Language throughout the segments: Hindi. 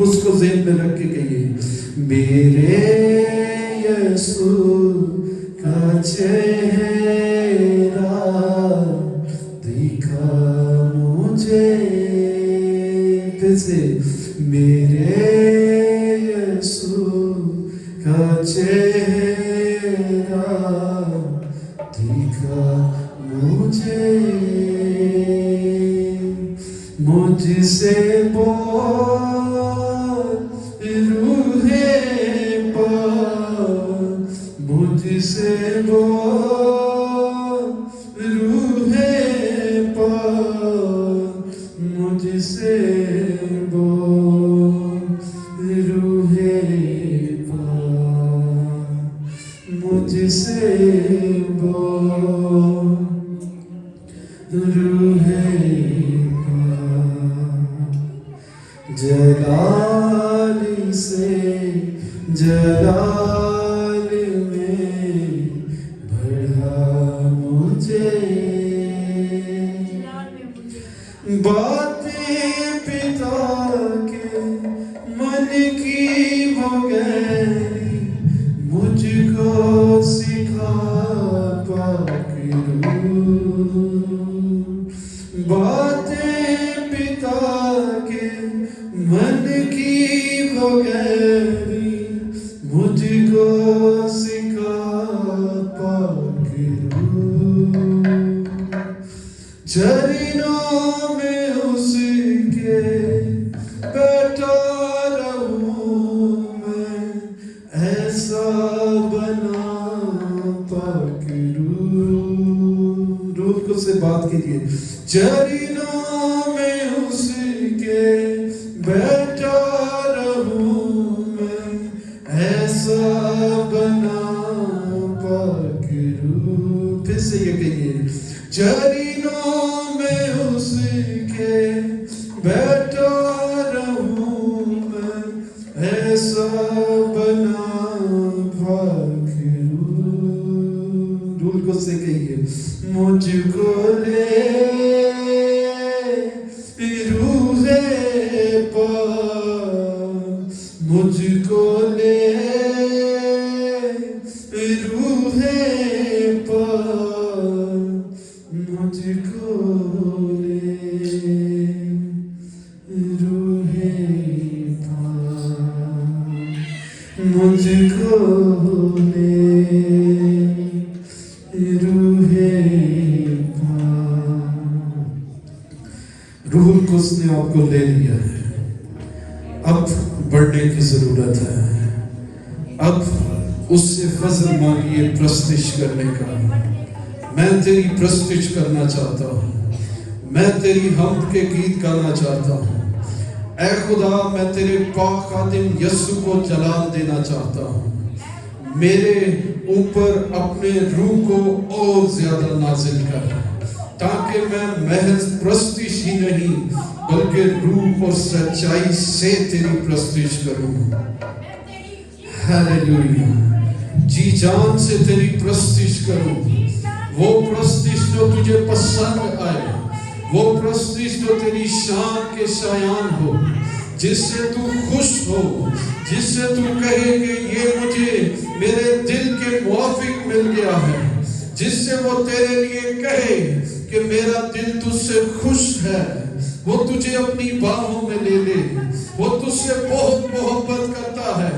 उसको ज़हन में रख के कहिए, मेरे यीशु का चेहरा दिखा मुझे। फिर से, मेरे यीशु का चेहरा दिखा मुझे, मुझसे बोल रूहे पाक, मुझसे बोल रूहे पाक, मुझसे बोल रूहे पाक, मुझसे बोल रूहे जलाल से जलाल में बढ़ा मुझे, बातें पिता के मन की वो गहरी मुझको सिखा पाक रूह। बातें पिता के मन की वो गहरी मुझको सिखा पाक रूह। चरणों में उसके बैठा रहूं मैं, ऐसा बना पाक रूह। रूह को से बात कीजिए, चरणों में उसके बैठा रहूं मैं, ऐसा बना पाक रूह। फिर से ये कहिए, चरणों में उसके बैठा रहूं मैं, ऐसा बना पाक रूह। रूह को से कहिए, मुझको ले रूहे पाक, मुझको ले रूहे पाक, मुझको ले रूहे पाक, मुझको ले रूहे पाक। रूह को उसने आपको ले लिया है, अब बढ़ने की जरूरत है। अब उससे फजल मांगिए प्रस्तिश करने का। मैं तेरी प्रस्तिश करना चाहता हूँ, मैं तेरी हम्द के गीत गाना चाहता हूँ। ऐ खुदा, मैं तेरे पाक खादिम यीशु को जलाल देना चाहता हूँ। मेरे ऊपर अपने रूह को और ज्यादा नाजिल कर, ताकि मैं महज प्रस्तिश ही नहीं बल्कि रूह और सच्चाई से तेरी प्रस्तिश करूं। हालेलुया। जी जान से तेरी प्रस्तिश करूं, वो प्रस्तिश जो तुझे पसंद आए, वो प्रस्तिश जो तेरी शान के शायान हो, जिससे तू खुश हो, जिससे तू कहे कि ये मुझे मेरे दिल के मुआफिक मिल गया है, जिससे वो तेरे लिए कहे कि मेरा दिल तुझसे खुश है, वो तुझे अपनी बाहों में ले ले, वो तुझसे बहुत मोहब्बत करता है।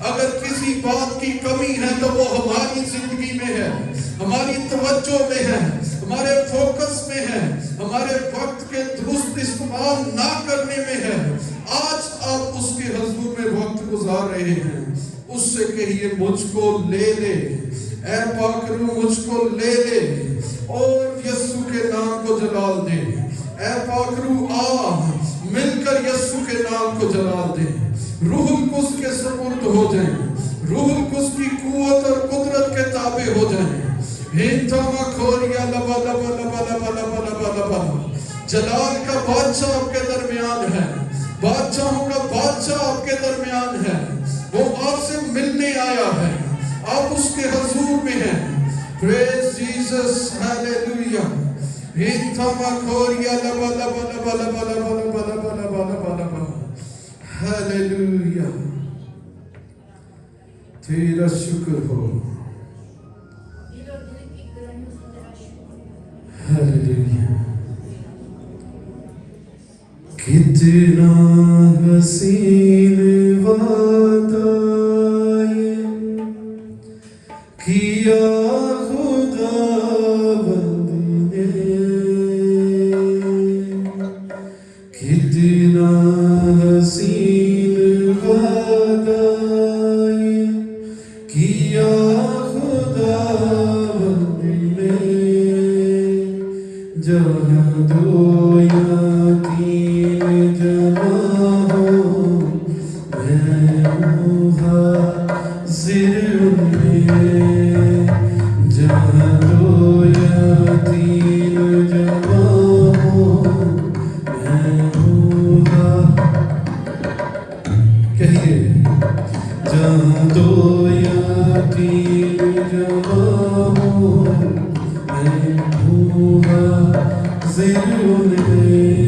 अगर किसी बात की कमी है तो वो हमारी जिंदगी में है, हमारी तवज्जो में है, हमारे फोकस में है, हमारे वक्त के दुरुस्त इस्तेमाल ना करने में है। आज आप उसके हुजूर में वक्त गुजार रहे हैं, उससे कहिए मुझको ले ले, ऐ पाक रूह मुझको ले ले और यीशु के नाम को जलाल दे। ऐ पाक रूह आ, मिलकर यीशु के नाम को जलाल दे। रूहुल कुद्स के सुपुर्द हो जाएं, रूहुल कुद्स की कुव्वत और कुदरत के ताबे हो जाएं। हिंथमा खोरिया लबा लबा लबा लबा लबा लबा लबा। जलाल का बादशाह आपके दरमियान है, बादशाहों का बादशाह आपके दरमियान है। वो आपसे मिलने आया है, आप उसके हुजूर में हैं। Praise Jesus, hallelujah. हिंथमा खोरिया लबा लबा लबा लबा लबा लबा लबा लबा लबा लबा। हालेलुया, तेरा शुक्र हो। हालेलुया, कितना हसीन वादा ये किया खुदावंद ने, कितना हसीन वादा ये किया खुदावंद ने, जहाँ दो या तीन जमा हो मैं हूँ हाज़िर उनमें, जहाँ दो या तीन जमा हो मैं हूँ कहिए, जहाँ दो या तीन जमा हो मैं हूँ हाज़िर उनमें।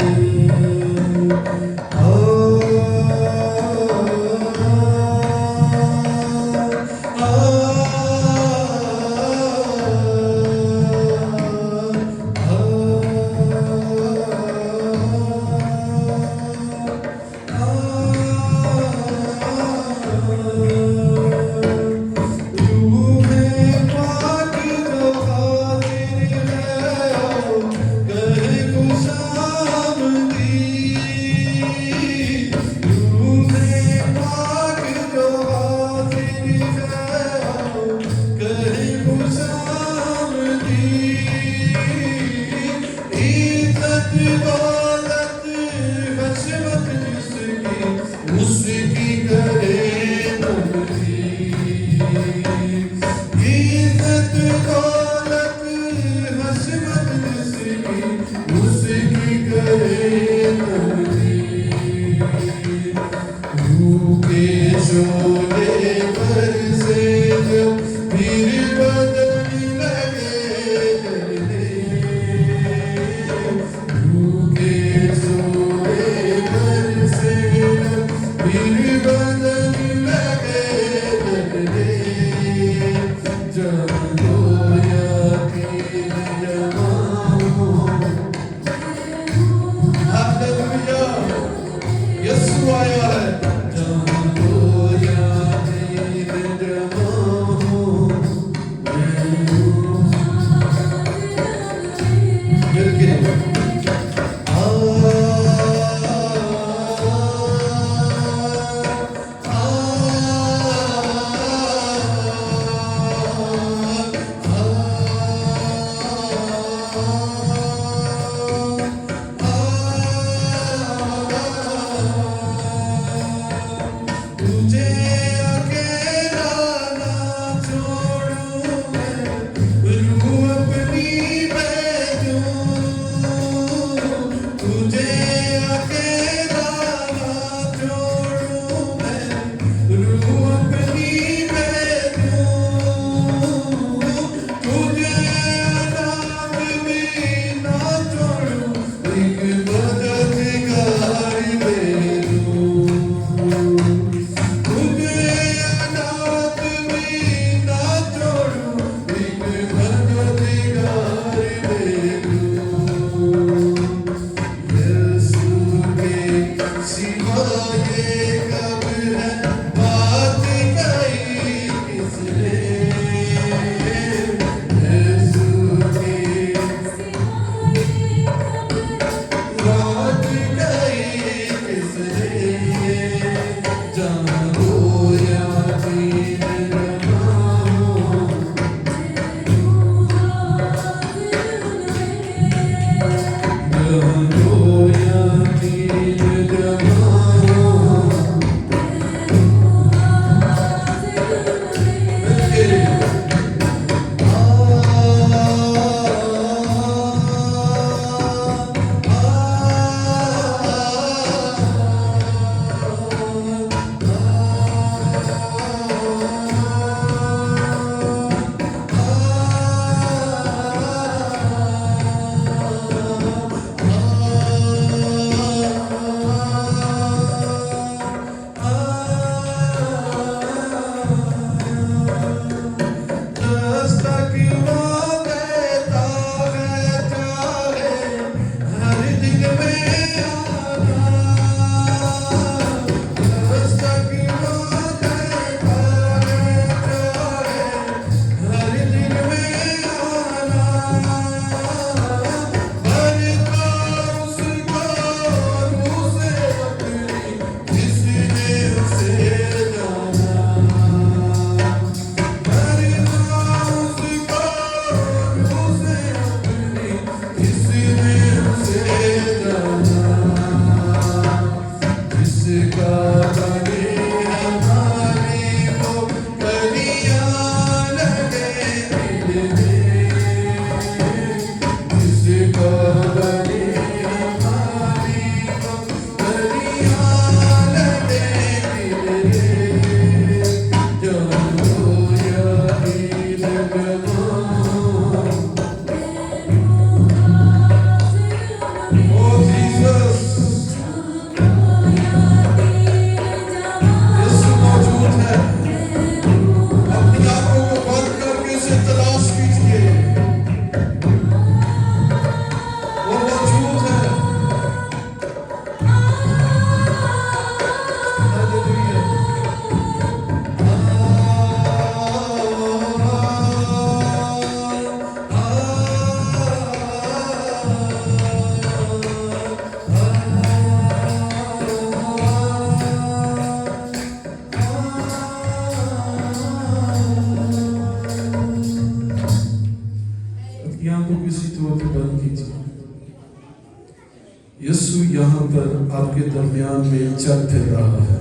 यीशु यहाँ पर आपके दरमियान में चल फिर रहा है।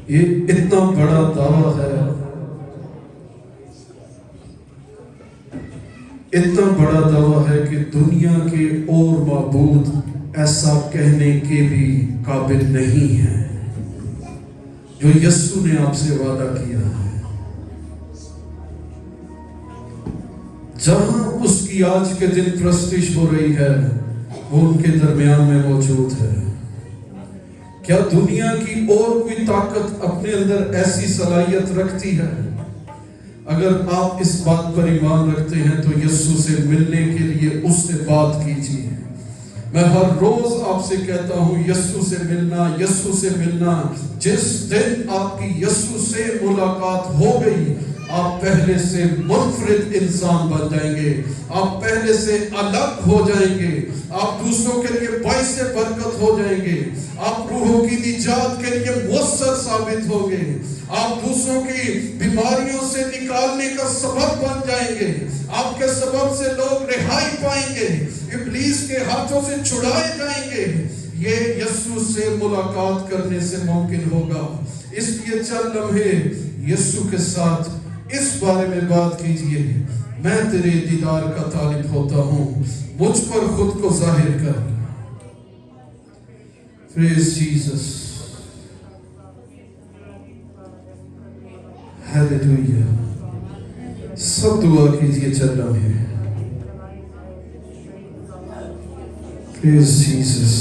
ये इतना बड़ा दावा है, इतना बड़ा दावा है कि दुनिया के और माबूद ऐसा कहने के भी काबिल नहीं है जो यीशु ने आपसे वादा किया है। जहां उसकी आज के दिन प्रस्तिश हो रही है, वो उनके दरमियान में मौजूद है। क्या दुनिया की और कोई ताकत अपने अंदर ऐसी सलाहियत रखती है? अगर आप इस बात पर ईमान रखते हैं तो यीशु से मिलने के लिए उससे बात कीजिए। मैं हर रोज आपसे कहता हूं, यीशु से मिलना, यीशु से मिलना। जिस दिन आपकी यीशु से मुलाकात हो गई, आप पहले से मुनफरिद इंसान बन जाएंगे, आप पहले से अलग हो जाएंगे, आप दूसरों के लिए बाइस से बरकत हो जाएंगे, आप रूहों की निजात के लिए मुअस्सर साबित होंगे, आप दूसरों की बीमारियों से निकालने का सबब बन जाएंगे, आपके सबब से लोग रिहाई पाएंगे, इब्लीस के हाथों से छुड़ाए जाएंगे। ये यीशु से मुलाकात करने से मुमकिन होगा। इसलिए चंद लम्हे यीशु के साथ इस बारे में बात कीजिए, मैं तेरे दीदार का तालिब होता हूं, मुझ पर खुद को जाहिर कर। Praise Jesus, hallelujah. सब दुआ कीजिए चल रहे हैं। Praise Jesus,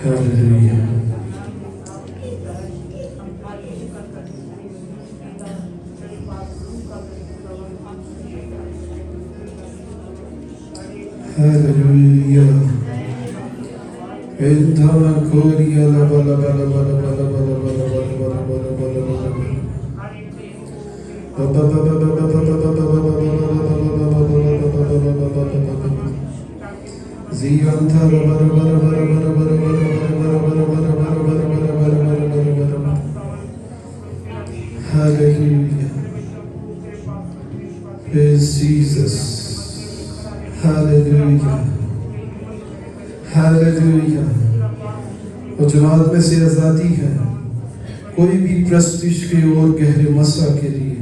hallelujah. Hallelujah. Indana Korea la bala bala bala bala bala bala bala bala bala bala bala. Ziyanta la bala bala bala bala bala bala bala bala bala bala bala bala bala. Hallelujah. Praise Jesus. Hallelujah, hallelujah. और जुनाद में से आज़ादी है, कोई भी प्रस्तिश के और गहरे मसा के लिए,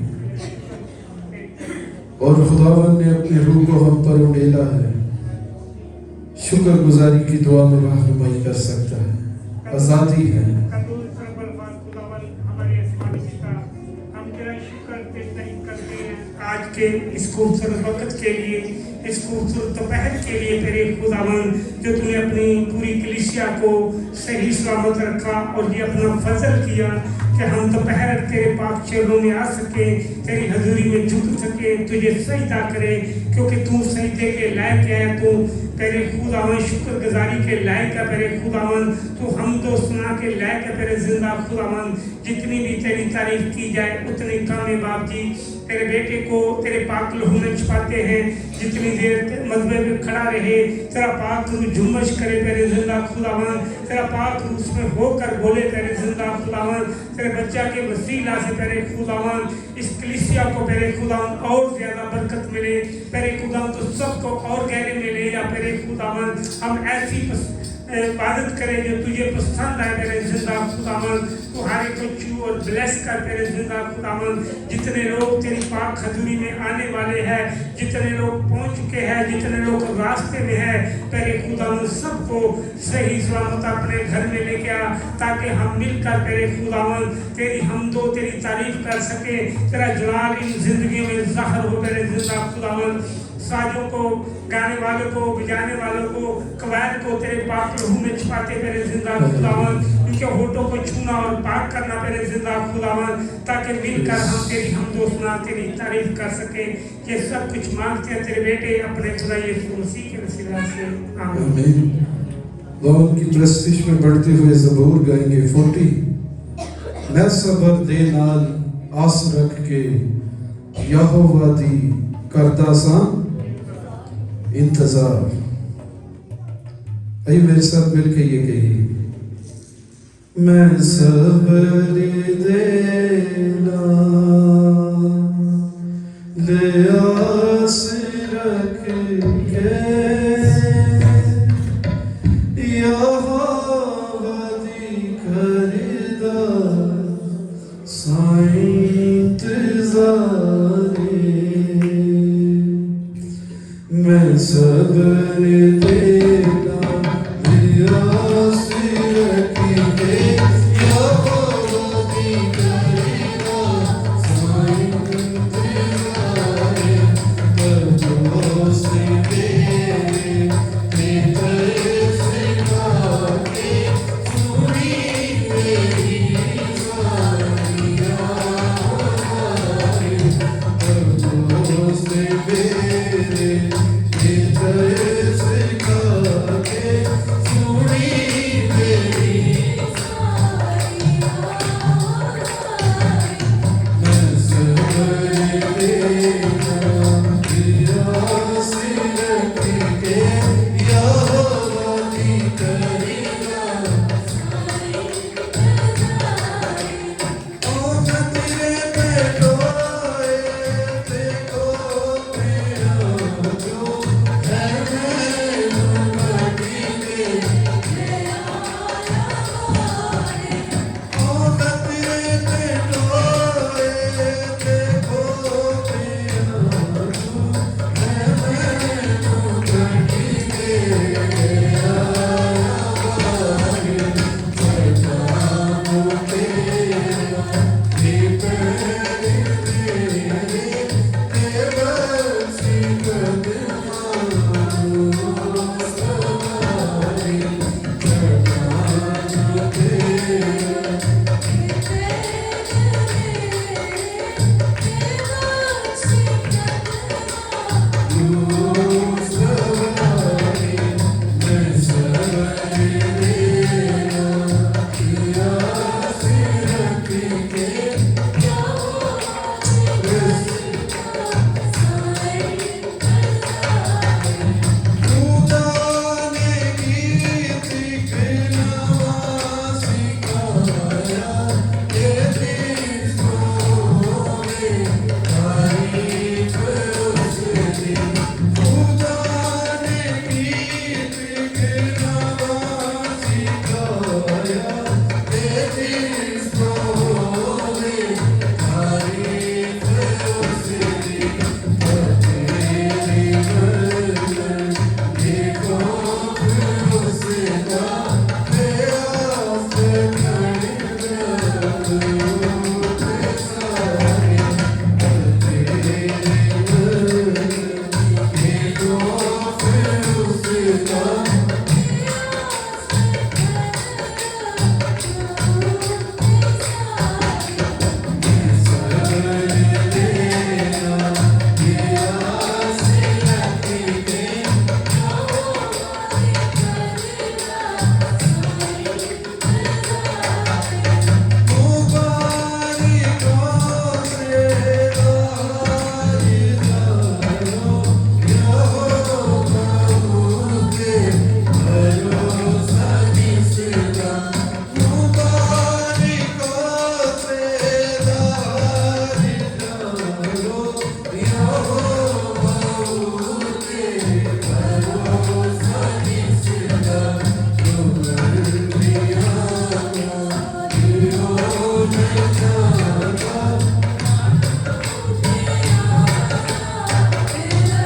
और खुदावन ने अपने रूह को हम पर उड़ेला है। शुक्रगुजारी की दुआ में रहनुमाई कर सकता है, आज़ादी है। आज के इस खूबसूरत वक्त के लिए, इस खूबसूरत दोपहर के लिए तेरे खुदावन, जो तूने अपनी पूरी कलीसिया को सही सलामत रखा और ये अपना फजल किया कि हम दोपहर तेरे पाक चरणों में आ सके, तेरी हजूरी में झुक सके, तुझे सजदा करे, क्योंकि तू सजदे के लायक है। तू तेरे खुदावन शुक्रगुजारी के लायक है। तेरे खुदावन तू हमदो सुना के लायक है। तेरे जिंदा खुदावन, जितनी भी तेरी तारीफ की जाए उतनी कम है। बाप जी, तेरे बेटे को तेरे पाक लहू में छुपाते हैं, जितनी देर मजबे में खड़ा रहे, तेरा पाक रूह झुम्मश करे। तेरे जिंदा खुदावन, तेरा पाक रूह उसमें होकर बोले। तेरे जिंदा खुदावन, तेरे बच्चा के वसीला से तेरे खुदावन इस कलीसिया को तेरे खुदावन और ज्यादा बरकत मिले। तेरे खुदावन तो सबको और गहरे मिले। या तेरे खुदावन हम ऐसी इबादत करें जो तुझे पसंद आए। तेरे जिंदा खुदावन तू हर एक को छू और ब्लेस कर। तेरे जिंदा खुदावन, जितने लोग तेरी पाक हजूरी में आने वाले हैं, जितने लोग पहुंच चुके हैं, जितने लोग रास्ते में हैं, तेरे खुदावन सबको सही सलामत अपने घर में लेके आ, ताकि हम मिलकर तेरे खुदावन तेरी हमदो तेरी तारीफ कर सके। तेरा जलाल इन जिंदगी में ज़ाहिर हो। तेरे जिंदा खुदावन साजों को, गाने वालों को, बजाने वालों को, कवायद को तेरे पाक लहू में छुपाते। तेरे जिंदा खुदावन उनके होठों को छूना और पाक करना। तेरे जिंदा खुदावन, ताकि मिलकर हम तेरी हमदो सुना तेरी तारीफ कर सके। ये सब कुछ मांगते हैं तेरे बेटे अपने खुदा यीशु मसीह के वसीला से, आमीन। लोगों की प्रस्तिश में बढ़ते हुए ज़बूर गाएंगे 40। मैं सबर दे नाल आस रख के यहोवा दी करता सा इंतजार। आइए मेरे साथ मिलके ये कहिए, मैं सब्र देना ले आ मैं सबने तेरा दिया सिर की है यहोवा दी करेगा साईं इंतज़ारे दोस्ती तेरे सिखा के सुनी मेरी सारियाँ दोस्ती तेरे सिखा के सुनी मेरी मैं सबने तेरा सिर के यहोवा दी करेगा ओ मैं तेरे पे रोए देखो मेरा जो है मैनू माटी दे ओ मैं तेरे पे रोए देखो मेरा जो है मैनू माटी दे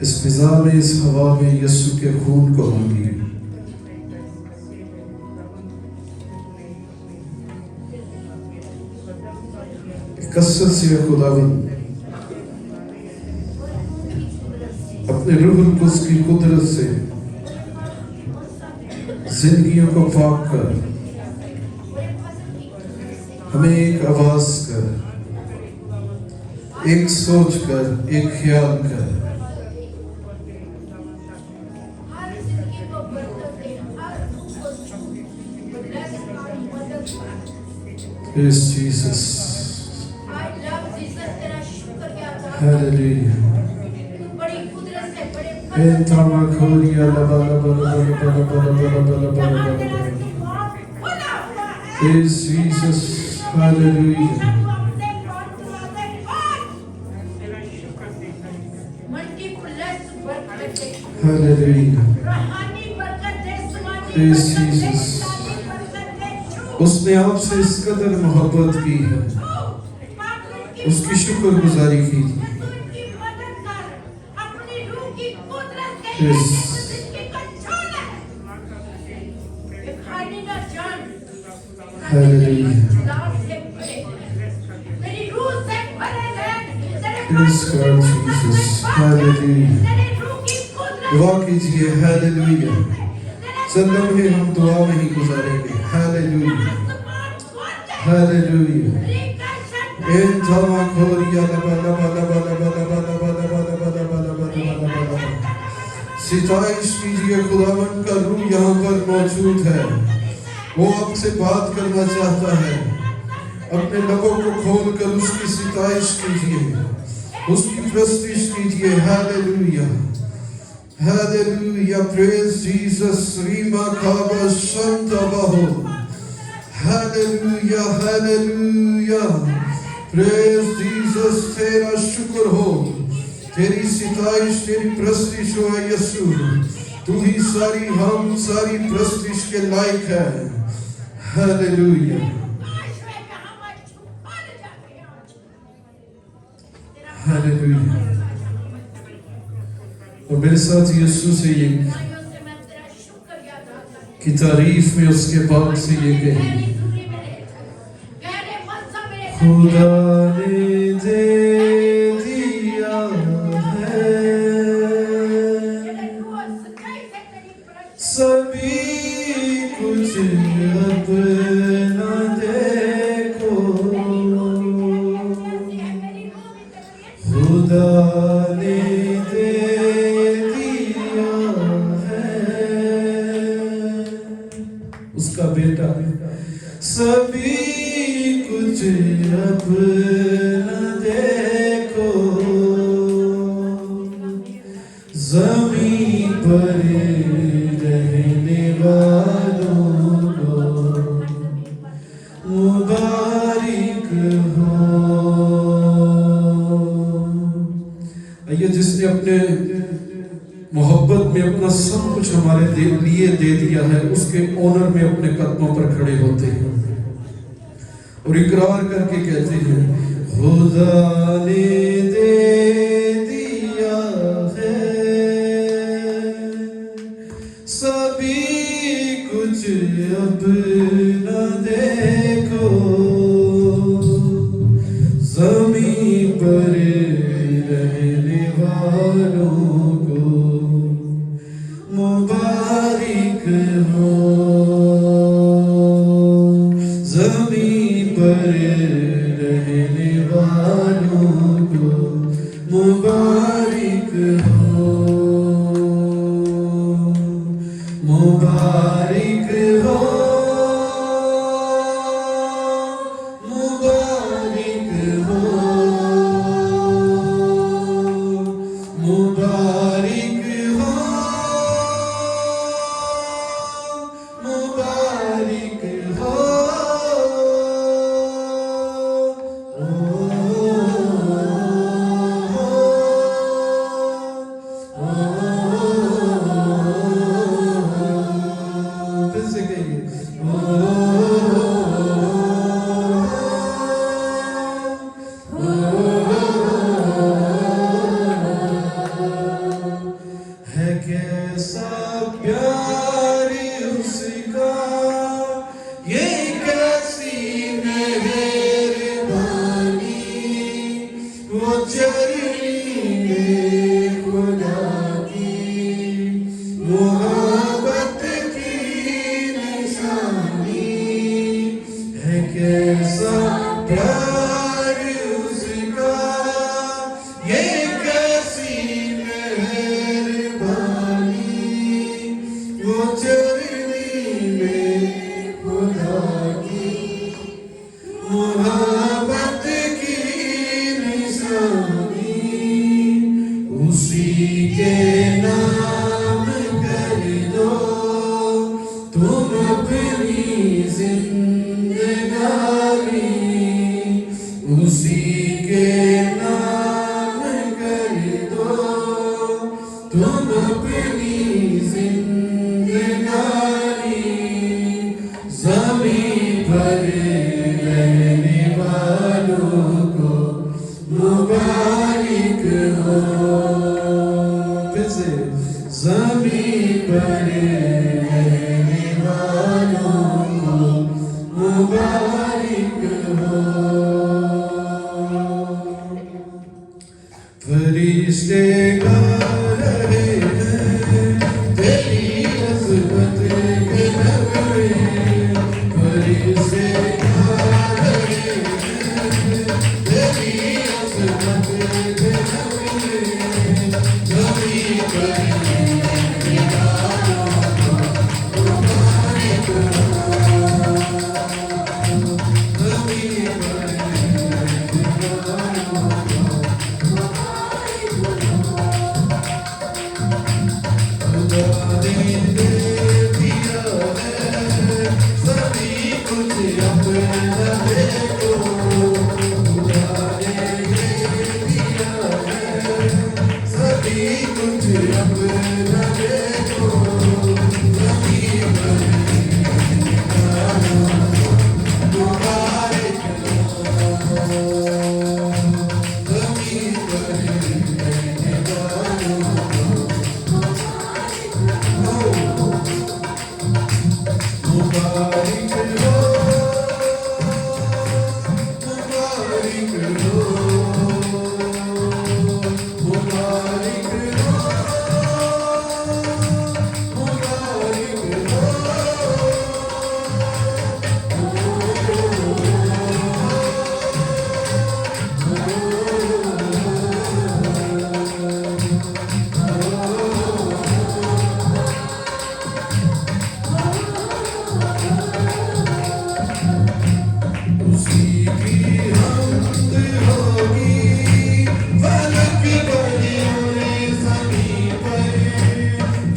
इस फिजा में, इस हवा में यीशु के खून को मांगिए। कसरत से खुदावन अपने रूहुल कुद्स की कुदरत से जिंदगियों को पाक कर, हमें एक आवाज कर, एक सोच कर, एक ख्याल कर, Praise Jesus. Hallelujah. Entama khoria la ba la ba la ba la ba la ba la ba la ba la ba la ba. Praise Jesus. Hallelujah. Hallelujah. Praise Jesus. उसने आपसे इस कदर मोहब्बत की है, उसकी शुक्रगुजारी की। Hallelujah. Praise God Jesus. Hallelujah. दुआ कीजिए। Hallelujah. चंद लम्हे हम दुआ में ही गुजारेंगे। Hallelujah. Hallelujah. Entama khoria la ba la ba la ba la ba la ba la ba la ba la ba la ba la ba la ba la। सिताइश कीजिए, खुदावन का रूह यहाँ पर मौजूद है, वो आपसे बात करना चाहता है। अपने लबों को खोलकर उसकी सिताइश कीजिए, उसकी प्रस्तुति कीजिए। हालेलुया, हालेलुया, प्रेज जीसस, रीमा काबा शांता बाहो। हालेलुया, हालेलुया, प्रेज जीसस, तेरा शुक्र हो, तेरी सिताइश, तेरी प्रस्तुति हो यीशु। तू ही सारी हम सारी प्रस्तुति के लायक है। Hallelujah, hallelujah. और मेरे साथ यीशु से ये की तारीफ में उसके बाद से ये कहे, खुदा ने दे दिया है सभी कुछ, अपना देखो, खुदा ने दे दिया है उसका बेटा, सभी कुछ अपना देखो, ज़मीं पर रहने वालों को मुबारक हो। आइए, जिसने अपने मोहब्बत में अपना सब कुछ हमारे लिए दे दिया है, उसके ऑनर में अपने कदमों पर खड़े होते हैं और इकरार करके कहते हैं, खुदा ने दे दिया है सभी कुछ, अपना देखो, ज़मीं पर रहने वालों को मुबारक हो, ज़मीं पर रहने वालों को मुबारक हो, मुबारक हो, मुबारक हो, मुबारक हो, मुबारक हो। फिर से कहिए, चरनी में खुदा की मोहब्बत की निशानी, उसी के नाम कर दो तुम अपनी जिंदगानी, उसी के नाम कर दो तुम अपनी जिंदगानी। ज़मीं पर रहने वालों को मुबारक हो, फिर से ज़मीं पर रहने वालों को मुबारक हो। फरिश्ते गा रहे हैं तेरी अज़मत के नग़मे, फरिश्ते गा रहे हैं तेरी अज़मत के नग़मे। ज़मीं पर रहने वालों को मुबारक हो, ज़मीं पर रहने वालों को खुदा ने दे दिया है सभी कुछ अपना देखो, खुदा ने दे दिया है सभी कुछ अपना देखो। ज़मीं पर रहने वालों को मुबारक हो, ज़मीं पर रहने वालों को मुबारक हो, मुबारक हो, मुबारक हो, उसी की हमद होगी फलक पर और ज़मीं पर,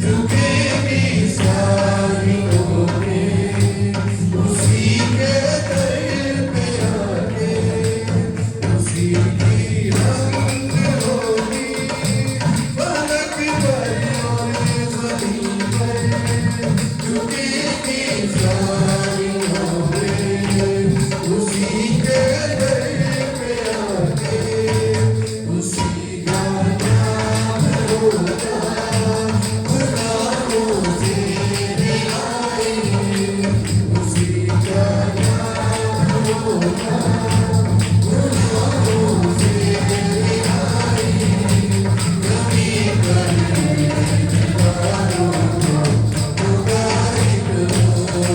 झुकेगी सारी ओरें उसी के दर पे आके। उसी की हमद होगी फलक पर और ज़मीं पर, झुकेगी सारी ओरें उसी के दर पे आके। उसी का नाम होगा गुनाहों से रिहाई, उसी का नाम होगा गुनाहों से रिहाई। ज़मीं पर रहने वालों को मुबारक हो,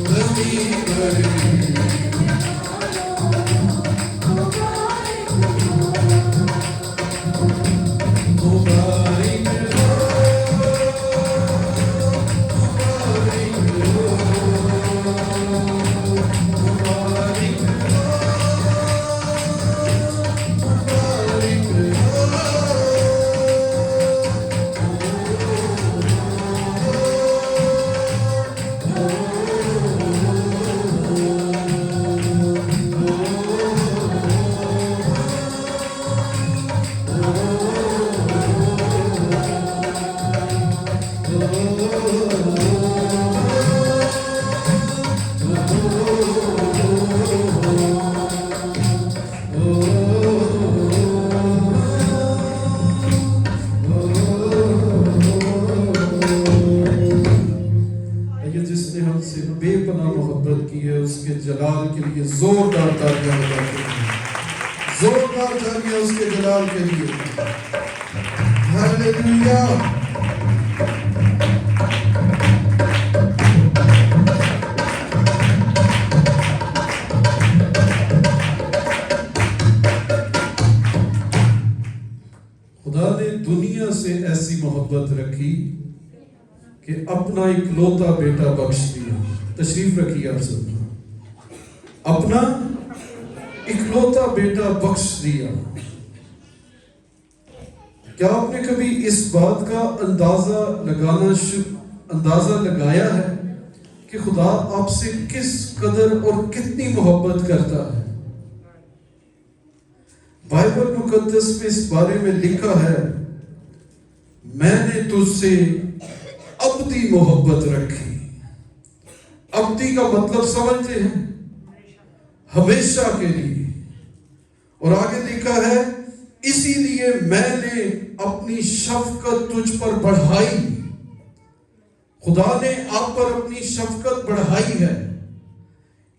ज़मीं पर मुबारक हो, मुबारक हो, मुबारक हो, मुबारक आइए, जिसने हमसे बेपनाह मोहब्बत की है उसके जलाल के लिए जोरदार तालियां बजाते हैं, जोरदार तालियां उसके जलाल के लिए। हालेलुया। खुदा ने दुनिया से ऐसी मोहब्बत रखी कि अपना इकलौता बेटा बख्श दिया। तशरीफ रखिए आप सब। अपना इकलौता बेटा बख्श दिया। क्या आपने कभी इस बात का अंदाजा लगाया है कि खुदा आपसे किस कदर और कितनी मोहब्बत करता है? बाइबल मुकद्दस में इस बारे में लिखा है, मैंने तुझसे अब्दी मोहब्बत रखी। अब्दी का मतलब समझते हैं? हमेशा के लिए। और आगे लिखा है, इसीलिए मैंने अपनी शफकत तुझ पर बढ़ाई। खुदा ने आप पर अपनी शफकत बढ़ाई है।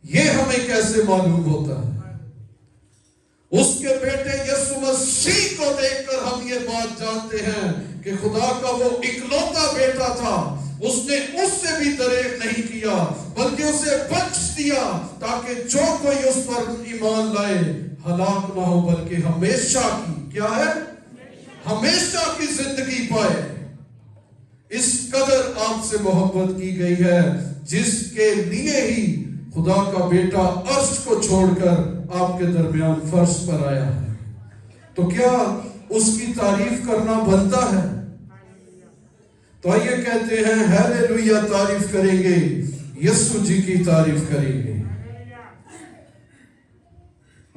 यह हमें कैसे मालूम होता है? उसके बेटे यीशु मसीह को देखकर हम ये बात जानते हैं कि खुदा का वो इकलौता बेटा था। उसने उससे भी दरेक नहीं किया, बल्कि उसे बख्श दिया ताकि जो कोई उस पर ईमान लाए हलाक ना हो, बल्कि हमेशा की, क्या है, हमेशा की जिंदगी पाए। इस कदर आपसे मोहब्बत की गई है, जिसके लिए ही खुदा का बेटा अर्श को छोड़कर आपके दरमियान फर्श पर आया है। तो क्या उसकी तारीफ करना बनता है? तो आइए कहते हैं, हालेलुया, तारीफ करेंगे, यीशु जी की तारीफ करेंगे।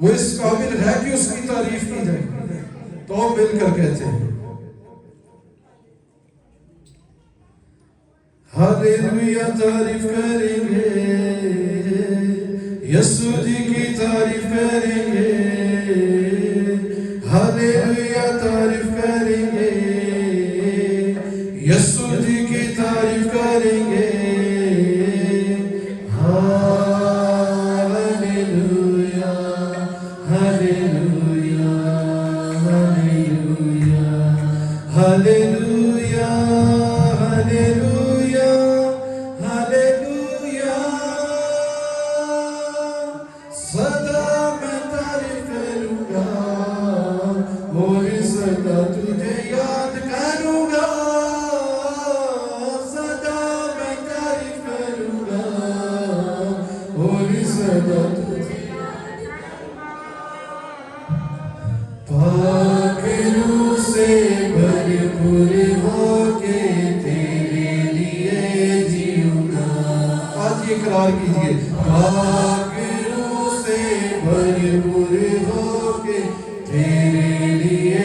वो इस काबिल है कि उसकी तारीफ की जाए। तो मिलकर कहते हैं, हालेलुया, तारीफ करेंगे, यीशु जी की तारीफ करेंगे। हालेलुया, तारीफ करेंगे, यीशु जी की तारीफ करेंगे। Hallelujah, hallelujah, hallelujah, hallelujah, hallelujah, hallelujah. सदा मैं तारीफ करूंगा और सदा तुझे याद करूंगा। सदा मैं तारीफ करूंगा और सदा तुझे पाक रूह से भरपूर होके तेरे लिए जीऊंगा। आज ये इकरार कीजिए, पाक रूह से भरपूर होके तेरे लिए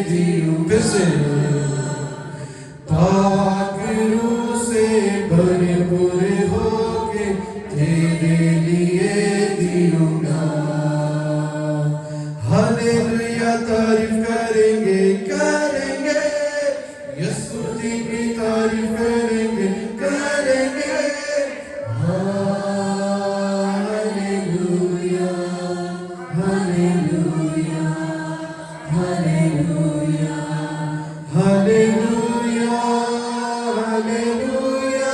जीऊं। फिर से, पाक रूह से भरपूर होके तेरे लिए जीऊंगा। हालेलुया, तारीफ करेंगे, करेंगे, यीशु जी की तारीफ करेंगे, करेंगे। Hallelujah, hallelujah, hallelujah, hallelujah, hallelujah,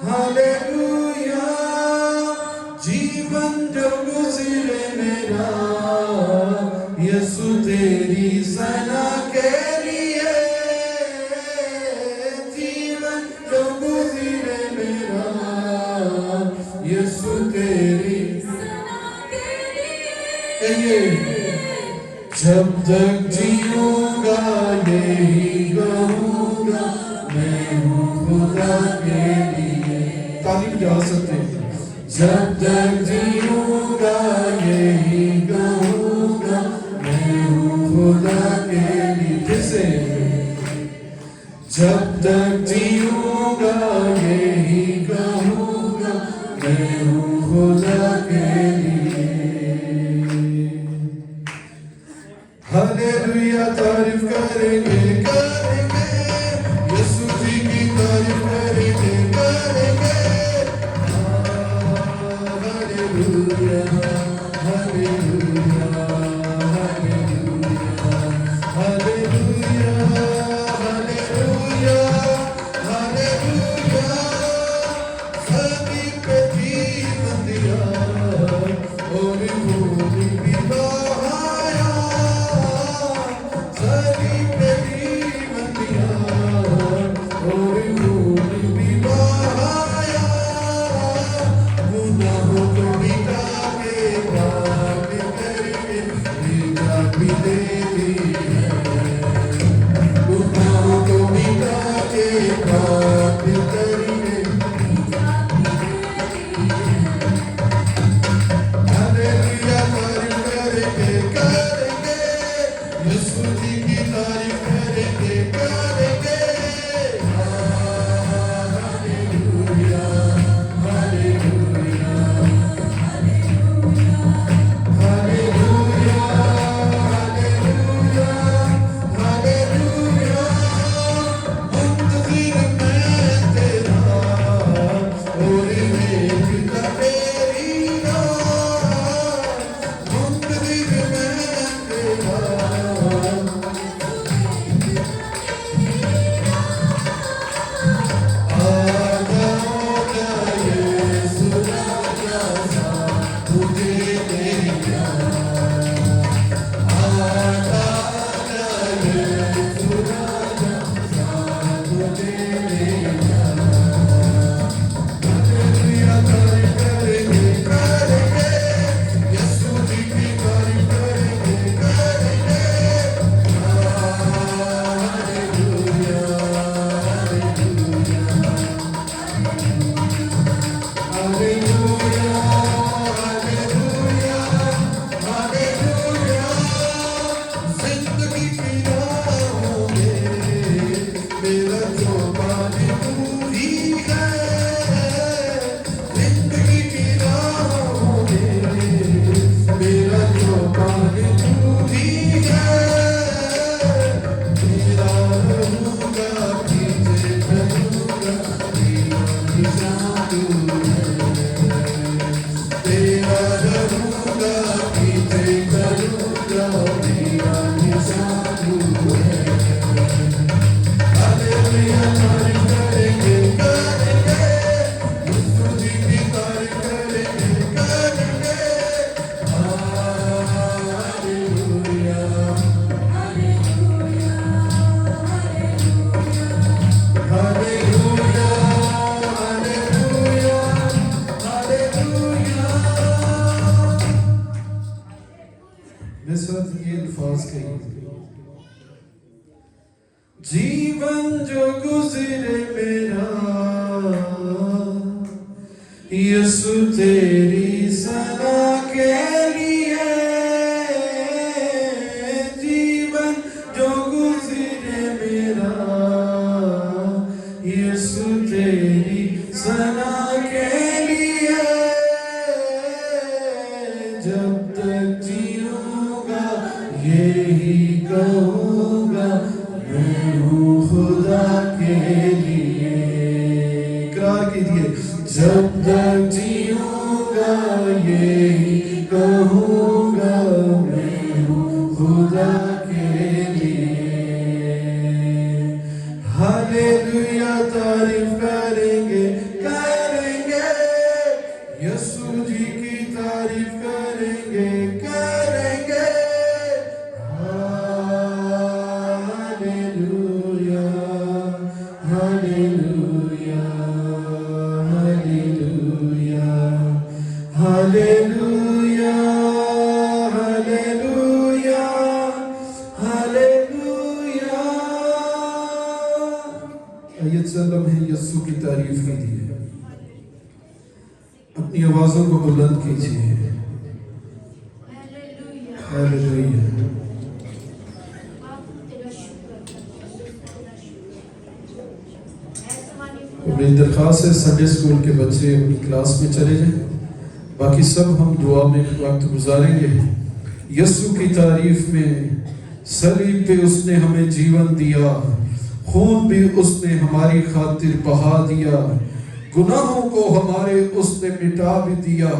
hallelujah. जीवन जो गुजरे मेरा यीशु तेरी सना के लिए। जीवन जो गुजरे मेरा यीशु तेरी सना के लिए। जब तक जीऊंगा यही कहूंगा, मैं हूँ खुदा के लिए। ताली बजा सकते हैं। जब तक जीऊंगा यही कहूंगा, मैं हूँ खुदा के लिए। जैसे जब तक जीऊंगा यही कहूंगा, मैं हूँ खुदा के लिए। हालेलुया, तारीफ करेंगे, करेंगे, यीशु जी की तारीफ करेंगे, करेंगे। हालेलुया। यीशु तेरी सना के लिए जीवन जो गुजरे मेरा, यीशु तेरी सना के लिए जब तक जीऊंगा यही कहूंगा मैं हूँ खुदा के लिए। इकरार कीजिए, जब तक जीऊंगा यही कहूंगा मैं हूँ खुदा के लिए। हालेलुया तारीफ करेंगे करेंगे, यीशु जी की तारीफ करेंगे करेंगे। Hallelujah hallelujah hallelujah hallelujah hallelujah hallelujah. आइए चलो हम यीशु की तारीफ कीजिए, अपनी आवाजों को बुलंद कीजिए। हालेलुया। मेरी दरख्वास्त है संडे स्कूल के बच्चे अपनी क्लास में चले जाएं, बाकी सब हम दुआ में वक्त गुजारेंगे। यीशु की तारीफ में, सलीब पे उसने हमें जीवन दिया, खून भी उसने हमारी खातिर बहा दिया, गुनाहों को हमारे उसने मिटा भी दिया,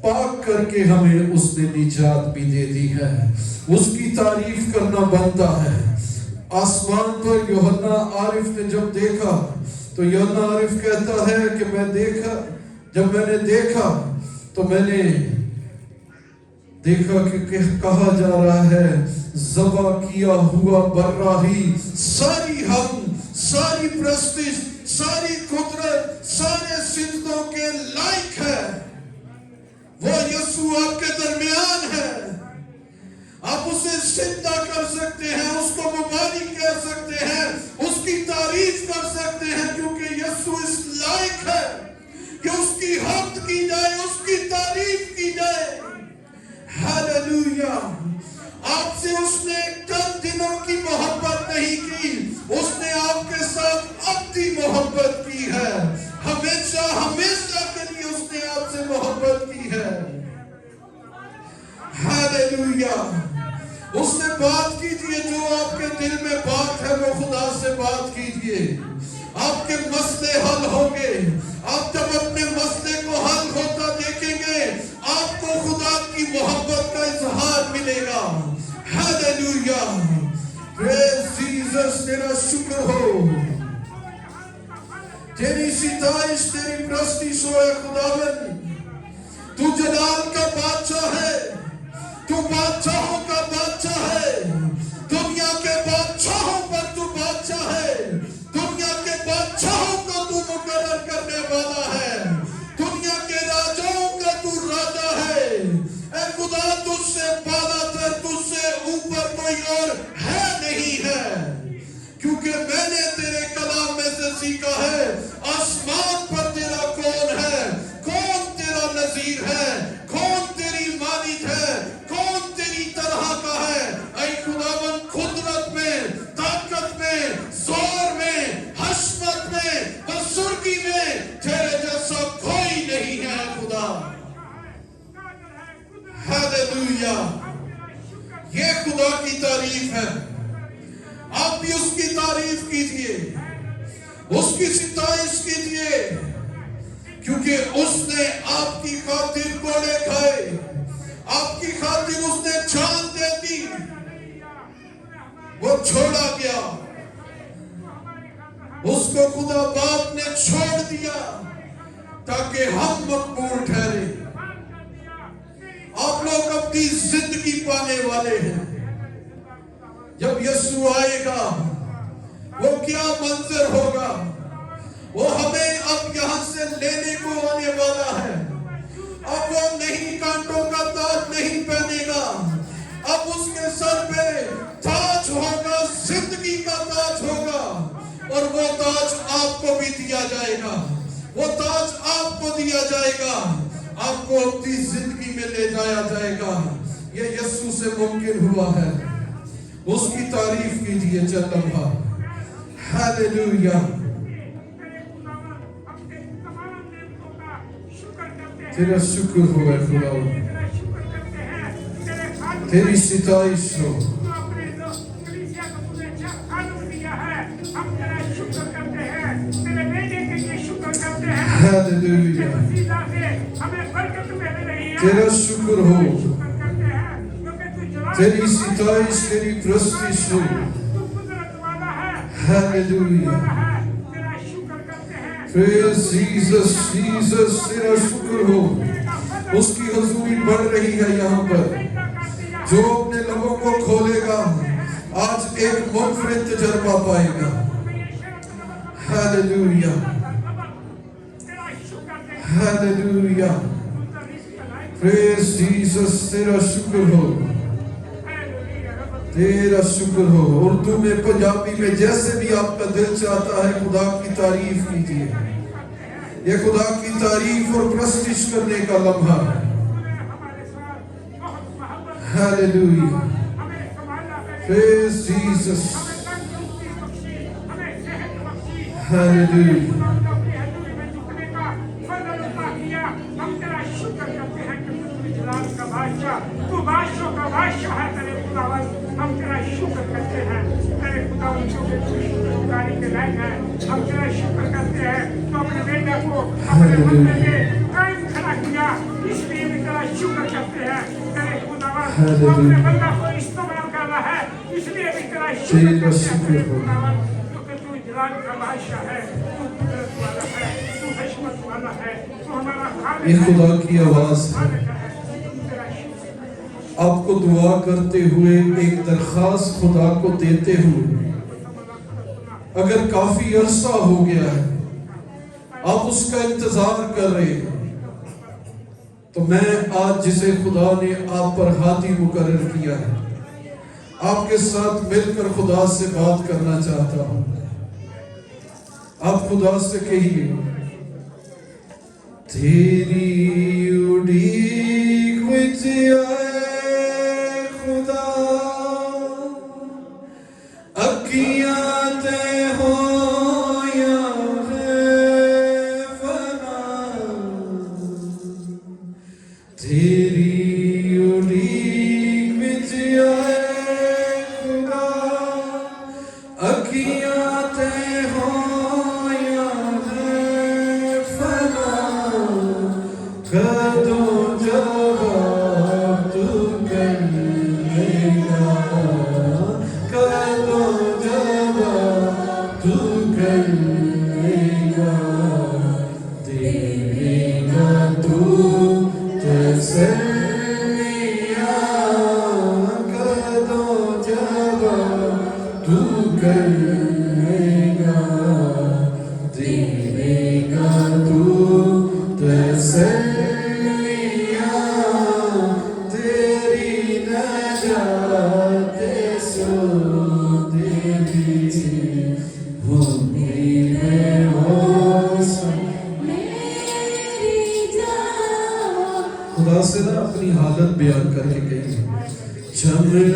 पाक करके हमें उसने निजात भी दे दी है। उसकी तारीफ करना बनता है। आसमान पर यूहन्ना आरिफ ने जब देखा तो यूहन्ना आरिफ कहता है कि जब मैंने देखा तो मैंने देखा कि कहा जा रहा है ज़बा किया हुआ बर्राही सारी हम, सारी प्रस्तिश, सारी कुदरत, सारे सिजदों के लायक है। वो यीशु आपके दरमियान है। आप उसे सिद्धा कर सकते हैं, उसको मुबारक कह सकते हैं, उसकी तारीफ कर सकते हैं, क्योंकि यीशु इस लायक है कि उसकी हम्द की जाए, उसकी तारीफ की जाए। हालेलुया। आपसे उसने चंद दिनों की मोहब्बत नहीं की, उसने आपके साथ अब्दी मोहब्बत की है। हमेशा हमेशा के लिए उसने आपसे मोहब्बत की है। हालेलुया। उससे बात कीजिए, जो आपके दिल में बात है वो खुदा से बात कीजिए। आपके मसले हल होंगे। आप जब अपने मसले को हल होता देखेंगे, आपको खुदा की मोहब्बत का इजहार मिलेगा। हालेलुया। Praise Jesus. तेरा शुक्र हो, तेरी सिताइश, तेरी प्रस्तिश हो खुदावन। तू जलाल का बादशाह है, तू बादशाहों का बादशाह है। दुनिया के बादशाहों पर तू बादशाह है। दुनिया के बादशाहों को तू मुकर्रर करने वाला है। दुनिया के राजाओं का तू राजा है। ऐ खुदा, तुझसे बालातर, तुझसे ऊपर कोई और है नहीं है, क्योंकि मैंने तेरे कलाम में से सीखा है, आसमान पर तेरा कौन है, कौन तेरा नजीर है, कौन तेरी मानिद है, कौन तेरी तरह का है। ऐ खुदावन, कुदरत में, ताकत में, जोर में, हशमत में, बुजुर्गी में तेरे जैसा कोई नहीं है खुदा। हालेलुया। ये खुदा की तारीफ है। आप भी उसकी तारीफ कीजिए, उसकी सिताइश कीजिए, क्योंकि उसने आपकी खातिर कोड़े खाए, आपकी खातिर उसने जान दे दी। वो छोड़ा गया, उसको खुदा बाप ने छोड़ दिया ताकि हम मकबूल ठहरे। आप लोग अपनी जिंदगी पाने वाले हैं। जब यीशु आएगा, वो क्या मंजर होगा। वो हमें अब यहां से लेने को आने वाला है। अब वो नहीं कांटों का ताज नहीं पहनेगा, अब उसके सर पे ताज होगा, जिंदगी का ताज होगा। और वो ताज आपको भी दिया जाएगा, वो ताज आपको आपको दिया जाएगा, आपको अपनी जिंदगी में ले जाया जाएगा। ये यीशु से मुमकिन हुआ है। उसकी तारीफ कीजिए चंद लम्हा। हालेलुया। तेरा शुक्र हो है खुदा, तेरी सिताइश हो। हालेलुया। तेरा शुक्र हो, तेरी सिताइश, तेरी प्रस्तुति हो। हालेलुया। Praise Jesus, Jesus, तेरा शुक्र हो। उसकी हजूरी बढ़ रही है यहाँ पर। जो अपने लोगों को खोलेगा आज एक मुनफरिद तजर्बा पाएगा। Hallelujah, hallelujah. Praise Jesus, तेरा शुक्र हो, तेरा शुक्र हो। उर्दू में, पंजाबी में, जैसे भी आपका दिल चाहता है खुदा की तारीफ कीजिए। ये खुदा की तारीफ और प्रस्तुति करने का लम्हा है। हालेलुया। Praise Jesus, hallelujah. तू बादशाह का बादशाह है तेरे खुदावन, हम तेरा शुक्र करते हैं। तेरे खुदावन जो के शुक्रगुजारी के लायक है, हम तेरा शुक्र करते हैं। तो अपने बेटे को अपने बंदे में कायम खड़ा किया, इसलिए भी तेरा शुक्र करते हैं। तेरे खुदावन तो अपने बंदा को इस्तेमाल कर रहा है, इसलिए भी तेरा शुक्र करते हैं। तेरे खुदावन क्योंकि तू जलाल का बादशाह है, तू कुदरत वाला है, तू हशमत वाला है, तू हमारा खालिक है। ये खुदा की आवाज है। आपको दुआ करते हुए, एक दरखास्त खुदा को देते हुए, अगर काफी अरसा हो गया है, आप उसका इंतजार कर रहे हैं, तो मैं आज जिसे खुदा ने आप पर हाथी मुकर्रर किया है, आपके साथ मिलकर खुदा से बात करना चाहता हूं। आप खुदा से कहिए, तेरी उड़ीक विच आए खुदा, अखियां ते हो या है फना, तेरी उड़ीक विच आए खुदा, अखियां ते हो या है फना, कदों जवाब तू कर लेगा, कदों जवाब तू कर लेगा, देगा तू तसल्लियाँ, कदों जवाब तू कर लेगा, देगा तू तसल्लियाँ, तेरी नजात सो देगी, उम्मीद हो खुदा से ना अपनी हालत बयान करके कहिए, चमड़े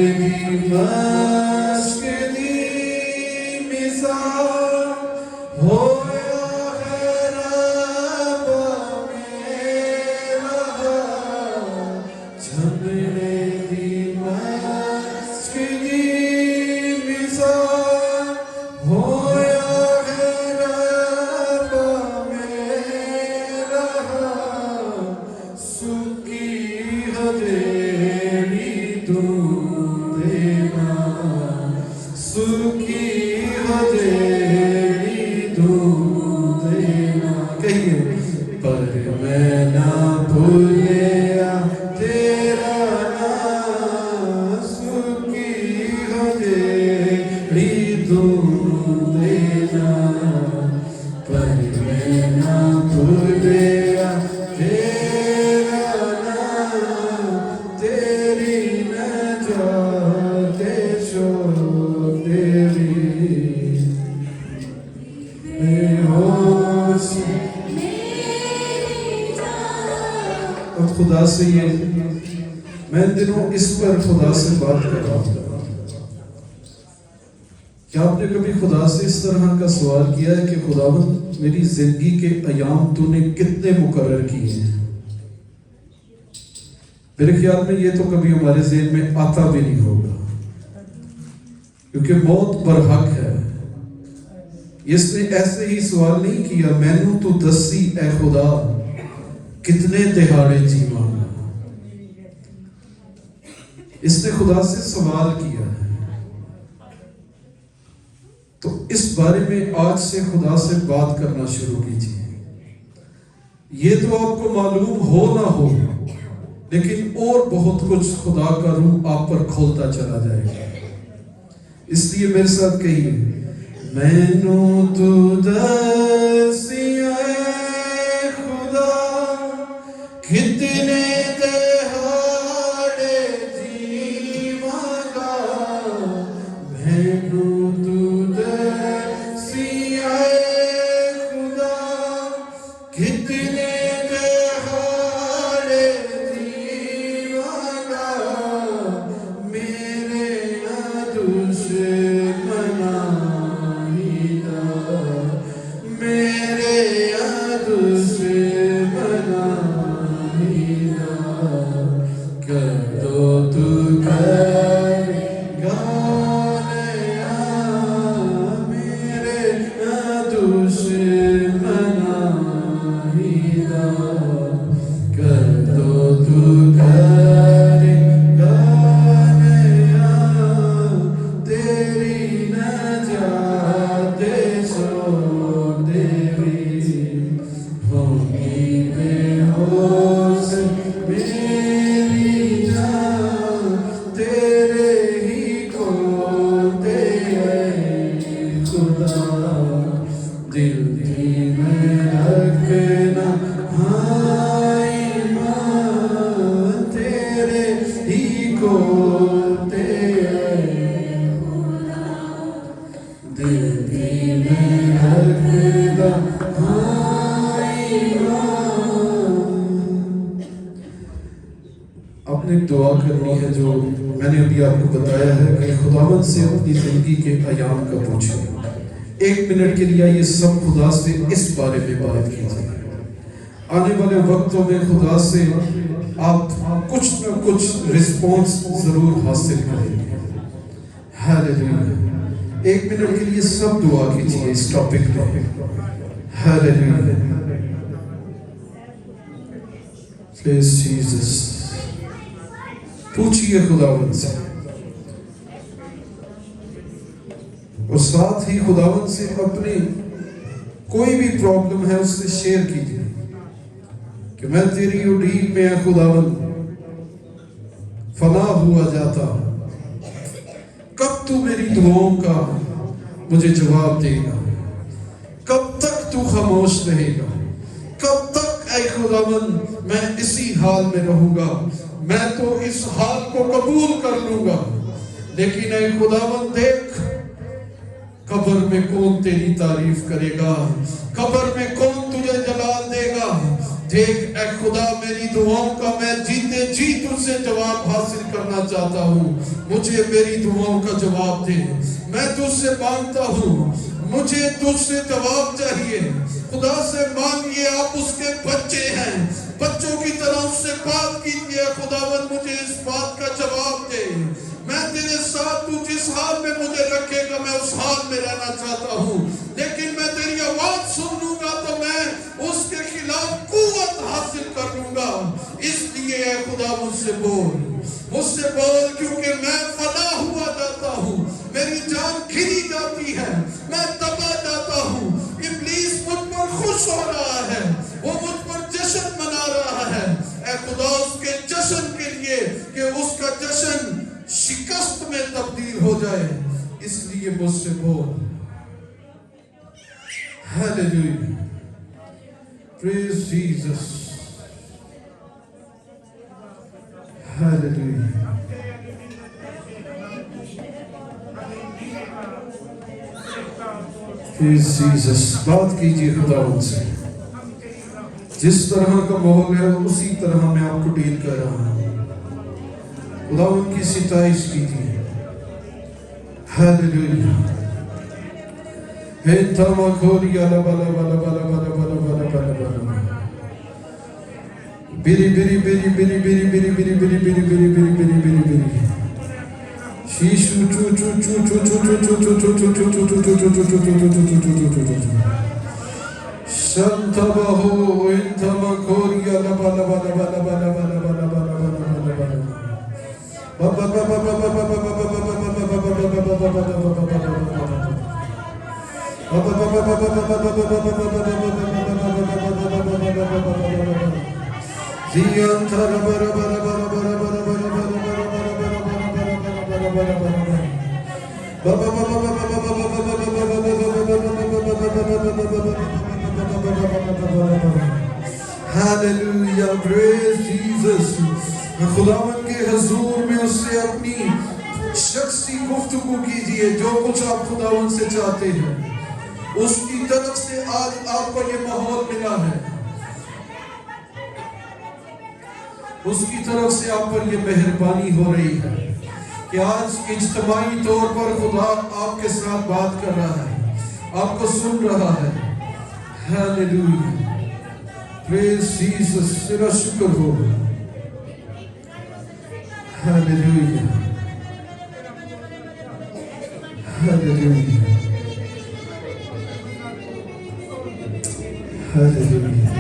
दी मश्क दी मिसाल होया है रब्बा मेरा, चमड़े दी मश्क दी मिसाल होया है रब्बा मेरा, सुकी हथेली तू देना, सुकी हथेली तू देना। कहिए, पर मैं ना भूलिया तेरा नाम, सुकी हथेली तू देना, पर मैं ना भूलिया तेरा नाम, तेरी नजात शो तेरी बेहोश खुदा से ये, मैं इन दिनों इस पर खुदा से बात कर रहा हूँ। क्या आपने कभी खुदा से इस तरह का सवाल किया है कि खुदावंद मेरी जिंदगी के अयाम तूने कितने मुकर्रर किए हैं? मेरे ख्याल में ये तो कभी हमारे ज़हन में आता भी नहीं होगा, क्योंकि मौत बरहक है। इसने ऐसे ही सवाल नहीं किया, मैनू तू दसी ए खुदा कितने दिहाड़े जीवांगा। इसने खुदा से सवाल किया है। तो इस बारे में आज से खुदा से बात करना शुरू कीजिए। ये तो आपको मालूम हो ना हो, लेकिन और बहुत कुछ खुदा का रूह आप पर खोलता चला जाएगा। इसलिए मेरे साथ कहिए, मैनू तू दसिया खुदा कितने दिहाड़े जीवांगा। मैनू तू दसिया खुदा कितने दिहाड़े जीवांगा। मेरे दुश्मना मेरे दुश्मना कर दो तू करेगा मेरे दुश्मना कर दो तू करेगा तेरी नजात सो देवी होगी बेहोश मेरी जान तेरे ही खोते हैं खुदा। दिल की में रखना हाय मां तेरे ही खोते हैं खुदा। दिल की में रखना हाय मां। आपने एक दुआ करनी है जो मैंने अभी आपको बताया है कि खुदावंद से अपनी जिंदगी के अयाम का पूछें। 1 मिनट के लिए ये सब खुदा से इस बारे में बात कीजिए। आने वाले वक्तों में खुदा से आप कुछ न कुछ रिस्पॉन्स जरूर हासिल करेंगे। हालेलुया। 1 मिनट के लिए सब दुआ कीजिए इस टॉपिक पे। हालेलुया। प्लीज जीसस, पूछिए खुदावंद से, और साथ ही खुदावंद से अपनी कोई भी प्रॉब्लम है उससे शेयर कीजिए कि मैं तेरी उड़ीक में है खुदावंद, फना हुआ जाता। कब तू मेरी दुआओं का मुझे जवाब देगा? कब तक तू खामोश रहेगा? कब तक ऐ खुदावंद मैं इसी हाल में रहूंगा? मैं तो इस हाल को कबूल कर लूंगा, लेकिन ऐ खुदावंद देख, कब्र में कौन तेरी तारीफ करेगा? कब्र में कौन तुझे जलाल देगा? देख ऐ खुदा, मेरी दुआओं का मैं जीते जी तुझसे जवाब हासिल करना चाहता हूँ। मुझे मेरी दुआओं का जवाब दे। मैं तुझसे मांगता हूँ, मुझे तुझसे जवाब चाहिए। खुदा से मांगिए, आप उसके बच्चे हैं, बच्चों की तरह उससे बात कीजिए। खुदावंद मुझे इस बात का जवाब दे। मैं तेरे साथ, तू जिस हाल में मुझे रखेगा मैं उस हाल में रहना चाहता हूँ, लेकिन मैं तेरी आवाज सुन लूंगा तो मैं उसके खिलाफ कुव्वत हासिल कर लूंगा। इसलिए ऐ खुदा मुझसे बोल, क्योंकि मैं फना हुआ जाता हूँ, मेरी जान खिली जाती है, मैं दबा जाता हूँ। इब्लीस मुझ पर खुश हो रहा है, वो मुझ पर जश्न मना रहा है। ऐ खुदा, उसके जश्न के लिए कि उसका जश्न शिकस्त में तब्दील हो जाए, इसलिए मुझसे बोल। Hallelujah, praise Jesus, hallelujah. Praise Jesus. बात कीजिए खुदावंद से। जिस तरह का माहौल है उसी तरह मैं आपको डील कर रहा हूँ। खुदा उनकी सिताइश कीजिए। हालेलुया। हे तमा खोलिया ला बाला बाला बाला बाला बाला बाला बाला बाला बिरी बिरी बिरी बिरी बिरी बिरी बिरी बिरी बिरी बिरी बिरी बिरी बिरी बिरी शीशु चू चू चू चू चू चू चू चू चू चू चू चू चू चू चू चू चू चू चू शांता बाहो इंतमा खोलिया ला बाला बाला बाला बाला बाला बाला बाला बाला बाला बाबा बाबा बाबा बाबा Hallelujah, praise Jesus. खुदावन के हजूर में उससे अपनी शख्सी गुफ्तगू कीजिए। जो कुछ आप खुदावन से चाहते हैं उसकी तरफ से आज आपको ये माहौल मिला है, उसकी तरफ से आप पर ये मेहरबानी हो रही है कि आज इज्तिमाई तौर पर खुदा आपके साथ बात कर रहा है, आपको सुन रहा है। Hallelujah, praise Jesus. तेरा शुक्र हो। Hallelujah, hallelujah, hallelujah.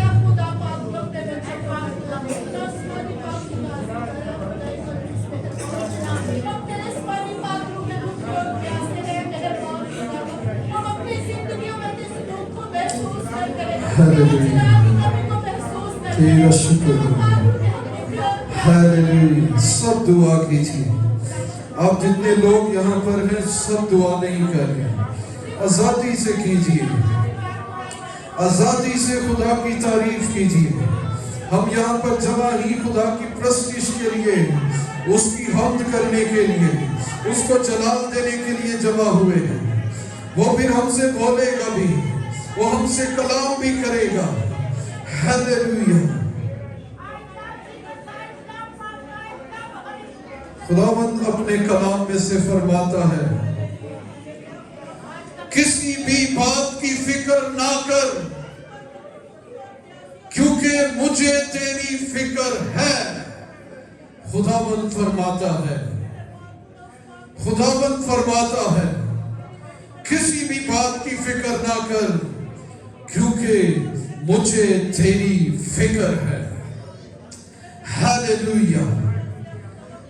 हालेलुया, तेरा शुक्र हो। हालेलुया। सब दुआ कीजिए। आप जितने लोग यहाँ पर हैं सब दुआ नहीं कर रहे, आजादी से कीजिए, आजादी से खुदा की तारीफ कीजिए। हम यहाँ पर जमा ही खुदा की प्रस्तिश के लिए, उसकी हम्द करने के लिए, उसको जलाल देने के लिए जमा हुए हैं। वो फिर हमसे बोलेगा भी, वो हमसे कलाम भी करेगा। हालेलुया। खुदावंद अपने कलाम में से फरमाता है, किसी भी बात की फिक्र ना कर, क्योंकि मुझे तेरी फिक्र है। खुदावंद फरमाता है, खुदावंद फरमाता है, किसी भी बात की फिक्र ना कर, क्योंकि मुझे तेरी फिक्र है। हालेलुया।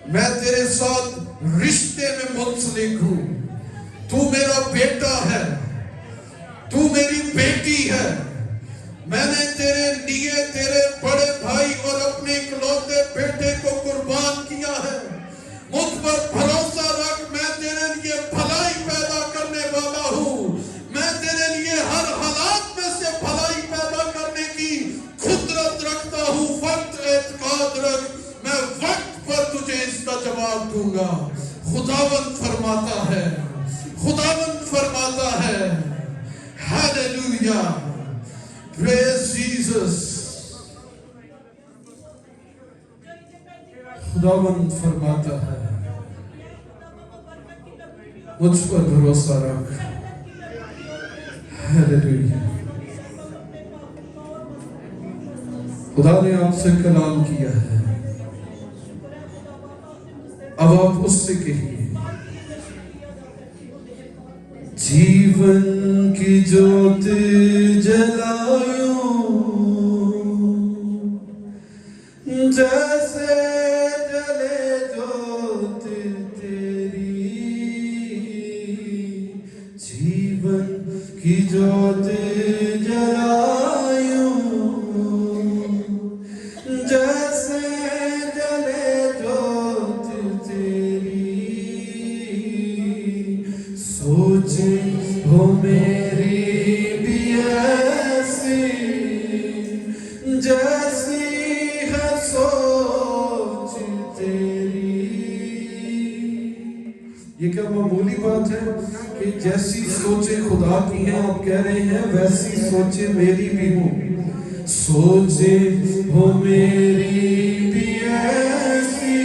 मैं तेरे साथ रिश्ते में मुंसलिक हूं। तू मेरा बेटा है, तू मेरी बेटी है। मैंने तेरे लिए तेरे बड़े भाई और अपने इकलौते बेटे को कुर्बान किया है। मुझ पर भरोसा रख, मैं तेरे लिए भलाई पैदा करने वाला हूं। मैं तेरे लिए हर हालात में से भलाई पैदा करने की कुदरत रखता हूं। वक्त एतकाद रख, मैं वक्त पर तुझे इसका जवाब दूंगा। खुदावंद फरमाता है, खुदावंद फरमाता है। Hallelujah, praise Jesus. खुदावंद फरमाता है, मुझ पर भरोसा रख। हालेलुया। खुदा ने आपसे कलाम किया है, अब आप उससे कहिए, जीवन की ज्योत जलायो, जैसे जले ज्योत तेरी। जीवन की ज्योत जलायो, जैसे जले ज्योत तेरी। सोचे हो मेरी भी ऐसी, जैसी है सोच तेरी। ये क्या मामूली बात है कि जैसी सोचे खुदा की हैं, आप कह रहे हैं वैसी सोचे मेरी भी हो। सोचे हो मेरी भी ऐसी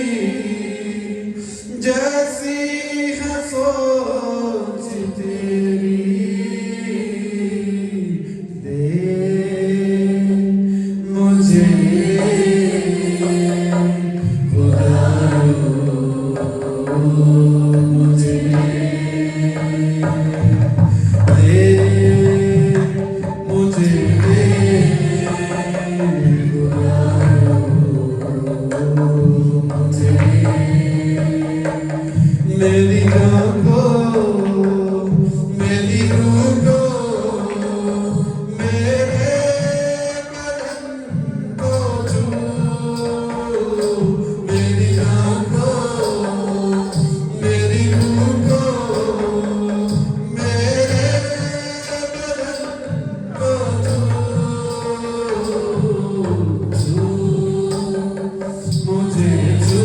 जैसी है सोच तेरी, दे मुझे खुदारो, मुझे दे, मुझे दे मेरी जान को, मेरी रूह को, मेरे बदन को छू, मेरी जान को, मेरी रूह को, मेरे बदन को छू, मुझे छू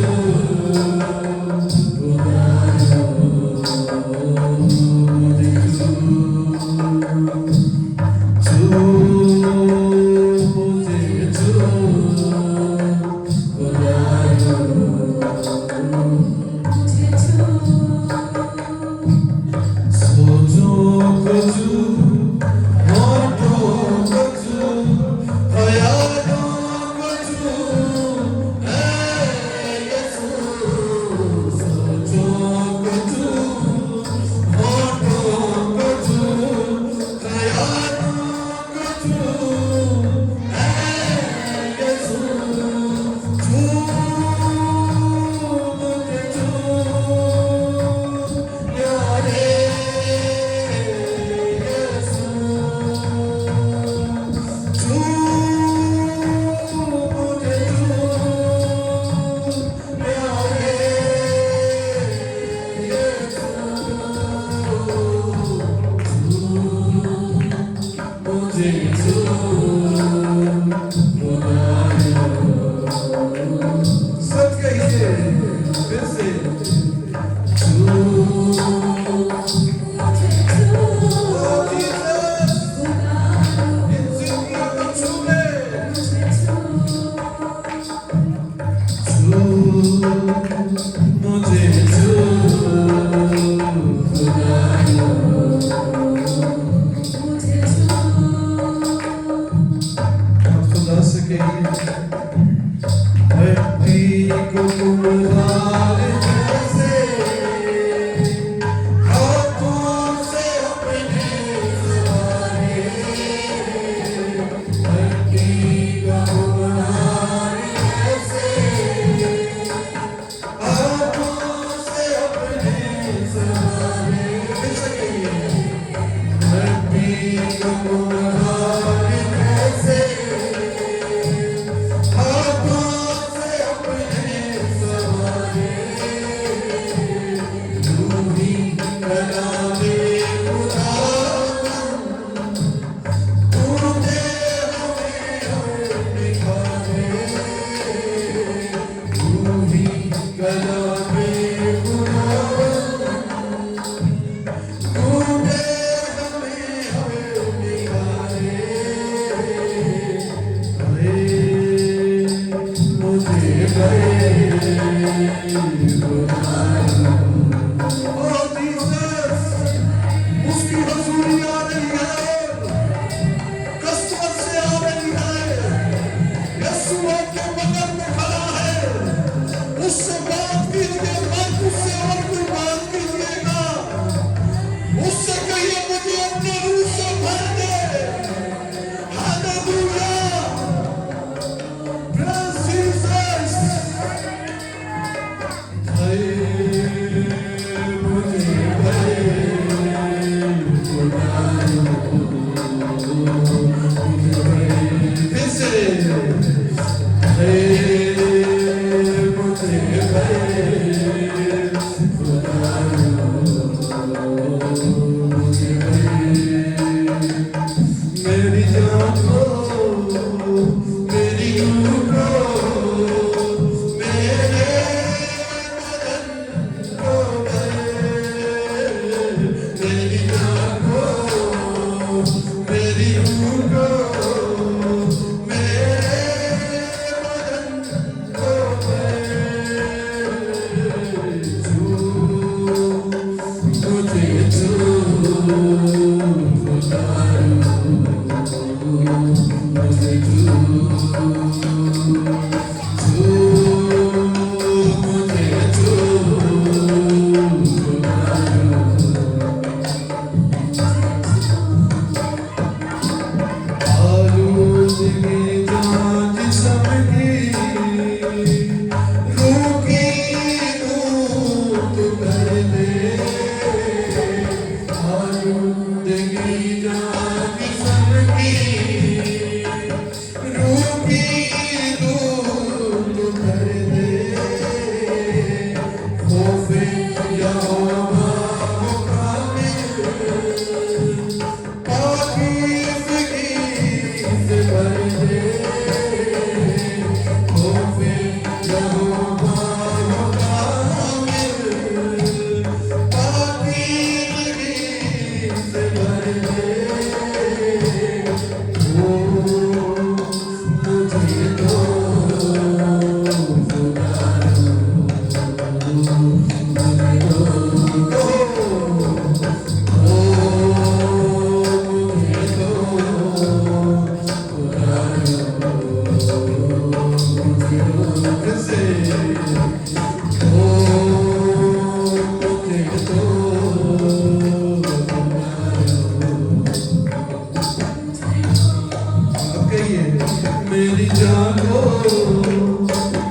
मेरी जान को,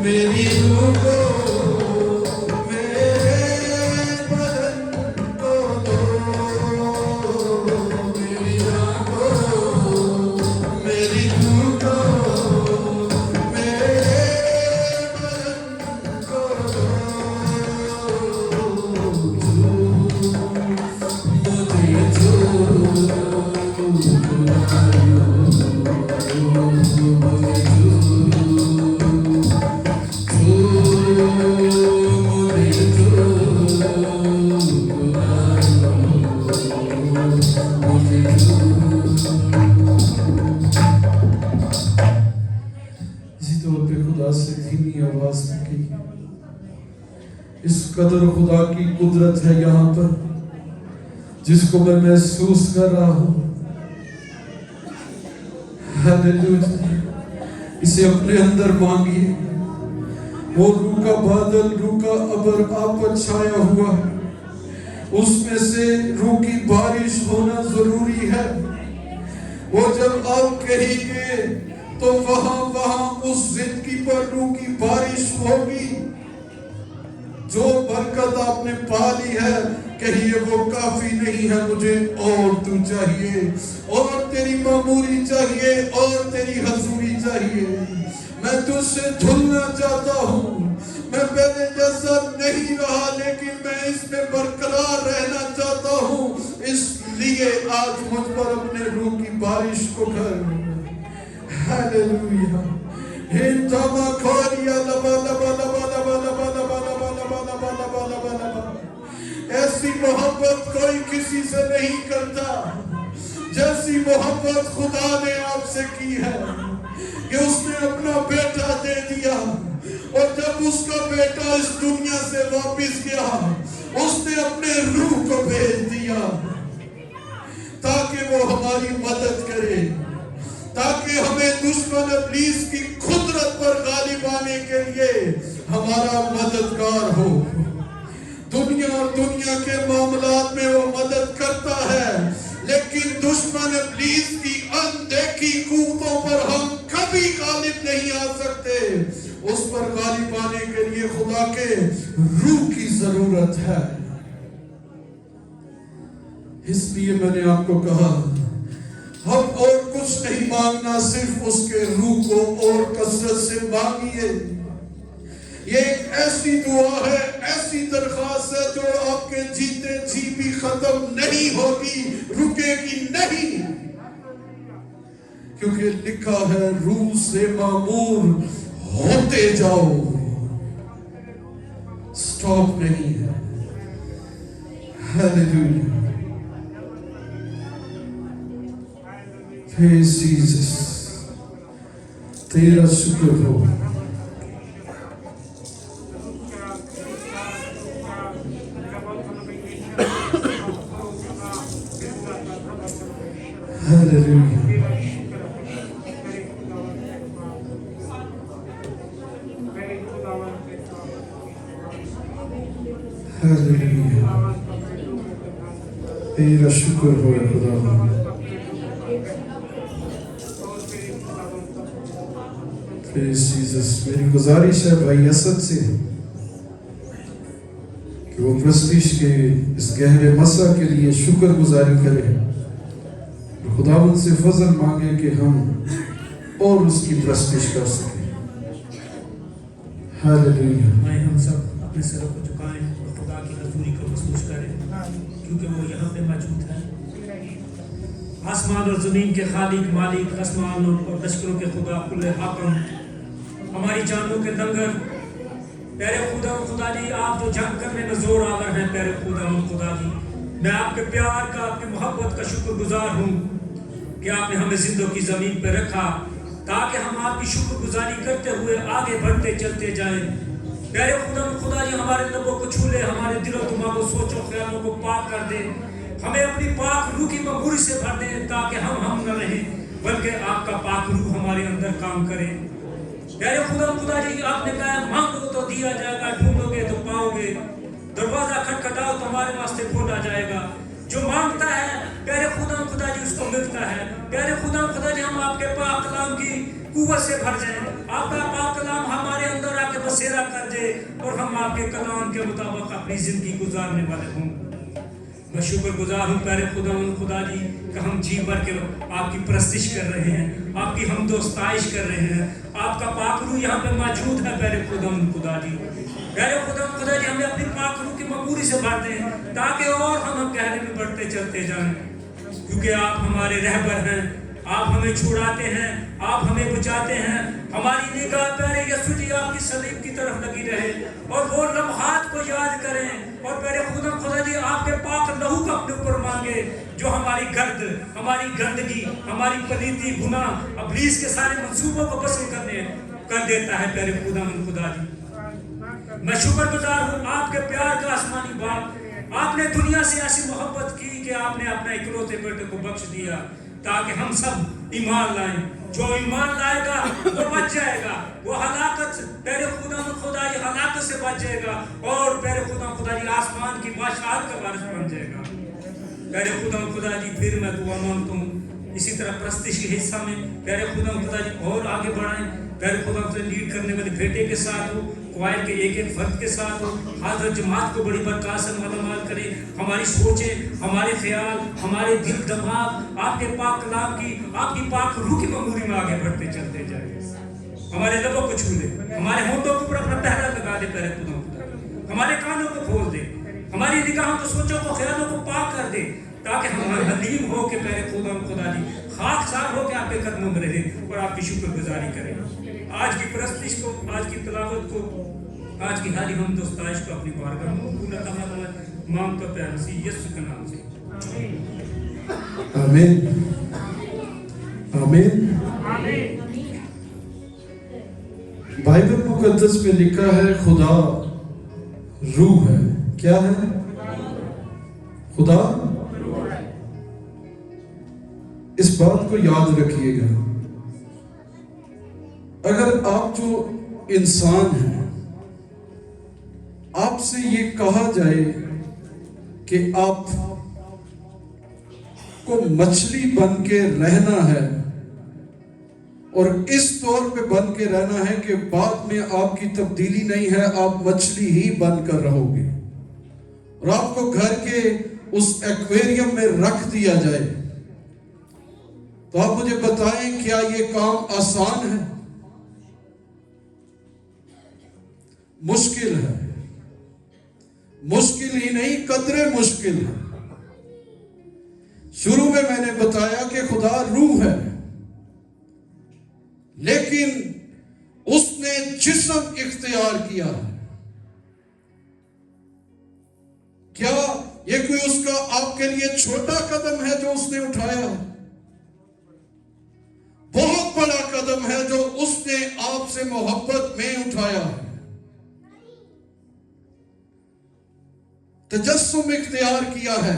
मेरी रूह को, मेरे बदन को दो। मेरी जान को, मेरी रूह को, मेरे बदन को दो। इसी तौर पे खुदा से धीमी आवाज में कही, इस कदर खुदा की कुदरत है यहाँ पर जिसको मैं महसूस कर रहा हूँ। हालेलुया। इसे अपने अंदर मांगिए। वो रूह का बादल, रूह का अबर आप पर छाया हुआ है, उसमें से रूह की बारिश होना जरूरी है। वो जब आप कहेंगे तो वहां उस जिंदगी पर रूह की बारिश होगी। जो बरकत आपने पा ली है, कहिए वो काफी नहीं है, मुझे और तू चाहिए, और तेरी मामूरी चाहिए, और तेरी हजूरी चाहिए। मैं तुझसे धुलना चाहता हूँ। मैं पहले जैसा नहीं रहा, लेकिन मैं इसमें बरकरार रहना चाहता हूँ। इसलिए आज मुझ पर अपने रूह की बारिश को कर। हालेलुया। हिंदमा खोरिया लबा लबा लबा लबा लबा लबा लबा लबा लबा लबा लबा लबा। ऐसी मोहब्बत कोई किसी से नहीं करता जैसी मोहब्बत खुदा ने आपसे की है, कि उसने अपना बेटा दे दिया। और जब उसका बेटा इस दुनिया से वापस गया, उसने अपने रूह को भेज दिया ताकि वो हमारी मदद करे, ताकि हमें दुश्मन इब्लीस की खुदरत पर गालिब आने के लिए हमारा मददगार हो। दुनिया और दुनिया के मामलात में वो मदद करता है, लेकिन दुश्मन इब्लीस की अनदेखी कुव्वतों पर हम कभी गालिब नहीं आ सकते। उस पर गालिब आने के लिए खुदा के रूह की जरूरत है। इसलिए मैंने आपको कहा, हम और कुछ नहीं मांगना, सिर्फ उसके रूह को और कसरत से मांगिए। ये एक ऐसी दुआ है, ऐसी दरख्वास्त है जो आपके जीते जी भी खत्म नहीं होगी, रुकेगी नहीं। क्योंकि लिखा है, रूह से मामूर होते जाओ, स्टॉप नहीं है। हालेलुया। हे जीसस, तेरा शुक्र हो। हालेलुया। तेरा शुक्र हो खुदा। जीसस, मेरी गुजारिश है भाई असद से कि वो प्रस्टिश के इस गहरे मसा के लिए शुक्र गुजारी करें, खुदावंद से फजल मांगे कि हम और उसकी प्रस्टिश कर सकें। हालेलुया। आइए हम सब अपने सरों को झुकाएं और खुदा की हजूरी को महसूस करें, क्योंकि वो यहाँ पे मौजूद है। आसमान और ज़मीन के खालिक मालिक, आसमान और लश्करों के खुदा, कुल्ले हाकम, हमारी जानों के दंगर, प्यारे खुदा जी, आप जो जंग करने में जोर आवर हैं, प्यारे खुदा जी, मैं आपके प्यार का, आपकी मोहब्बत का शुक्रगुजार हूँ कि आपने हमें जिंदों की ज़मीन पर रखा ताकि हम आपकी शुक्रगुजारी करते हुए आगे बढ़ते चलते जाएं। प्यारे खुदा जी, हमारे लबों को छू ले, हमारे दिलों दिमागों सोचों ख्यालों को पाक कर दे, हमें अपनी पाक रूह की मखमूरी से भर दे ताकि हम न रहें बल्कि आपका पाक रूह हमारे अंदर काम करे। प्यारे खुदा जी, आपने कहा मांगो तो दिया जाएगा, ढूंढोगे तो पाओगे, दरवाजा खटखटाओ तो हमारे वास्ते खोला जाएगा। जो मांगता है प्यारे खुदा जी उसको मिलता है। प्यारे खुदा जी, हम आपके पाक कलाम की कुव्वत से भर जाएं, आपका पाक कलाम हमारे अंदर आके बसेरा कर दे और हम आपके कलाम के मुताबिक अपनी जिंदगी गुजारने वाले हों। मैं शुक्रगुजार हूँ प्यारे खुदा जी कि हम जी भर के आपकी प्रस्तिश कर रहे हैं, आपकी हमदोस्ताइश कर रहे हैं। आपका पाक रूह यहाँ पे मौजूद है प्यारे खुदा जी। प्यारे खुदा जी, हमें अपनी पाक रूह की मखमूरी से भर दें ताकि और हम गहरे में बढ़ते चलते जाएं, क्योंकि आप हमारे रहबर हैं, आप हमें छुड़ाते हैं, आप हमें बचाते हैं। हमारी निगाह प्यारे यीशु जी आपकी सलीब की तरफ लगी रहे और वो लम्हात को याद करें और प्यारे खुदा जी आपके पाक लहू का अपने ऊपर मांगे जो हमारी गर्द, हमारी गंदगी, हमारी पलीती, गुनाह, इब्लीस के सारे मंसूबों को पसंद कर देता है। प्यारे खुदा जी, मैं शुक्रगुजार हूँ आपके प्यार का आसमानी बाप, आपने दुनिया से ऐसी मोहब्बत की कि आपने अपने इकलौते बेटे को बख्श दिया ताकि हम सब ईमान लाएं। जो ईमान लाएगा वो बच जाएगा, वो हलाकत प्यारे खुदा जी हलाकत से बच जाएगा और प्यारे खुदा जी आसमान की बादशाहत का वारिस बन जाएगा। प्यारे खुदा जी, फिर मैं दुआ मांगता हूँ इसी तरह प्रस्तिश के हिस्सा में प्यारे खुदा जी और आगे बढ़ाएं। प्यारे खुदा लीड करने वाले बेटे के साथ हो, क्वायर के एक फर्द के साथ हो, हाज़िर जमात को बड़ी बरकत से मालामाल करें। हमारी सोचें, हमारे ख्याल, हमारे दिल दिमाग आपके पाक कलाम की, आपकी पाक रूह की मखमूरी में आगे बढ़ते चलते जाए। हमारे लबों को छू ले, हमारे होठों के ऊपर अपना पहरा लगा दे प्यारे खुदा, हमारे कानों को खोल दे, हमारी निगाहों को, सोचों को, ख्यालों को पाक कर दे ताकि हम हलीम हो के प्यारे खुदा जी खाकसार हो के आपके कदमों में रहे और आपकी शुक्रगुजारी करें। आज की प्रस्तिश को, आज की तिलावत को, आज की हारी हम दोस्ताइश को अपनी बारगाह में पूरा मांगता प्यारे मसीह यीशु के नाम से, आमीन आमीन। बाइबल मुकद्दस में लिखा है खुदा रूह है। क्या है? खुदा। इस बात को याद रखिएगा, अगर आप जो इंसान हैं, आपसे ये कहा जाए कि आप को मछली बन के रहना है और इस तौर पे बन के रहना है कि बाद में आपकी तब्दीली नहीं है, आप मछली ही बनकर रहोगे और आपको घर के उस एक्वेरियम में रख दिया जाए, तो आप मुझे बताएं क्या ये काम आसान है? मुश्किल है। मुश्किल ही नहीं, कदरे मुश्किल है। शुरू में मैंने बताया कि खुदा रूह है, लेकिन उसने जिस्म इख्तियार किया है। क्या ये कोई उसका आपके लिए छोटा कदम है जो उसने उठाया है? बहुत बड़ा कदम है जो उसने आपसे मोहब्बत में उठाया है। तजस्सुम इख्तियार किया है,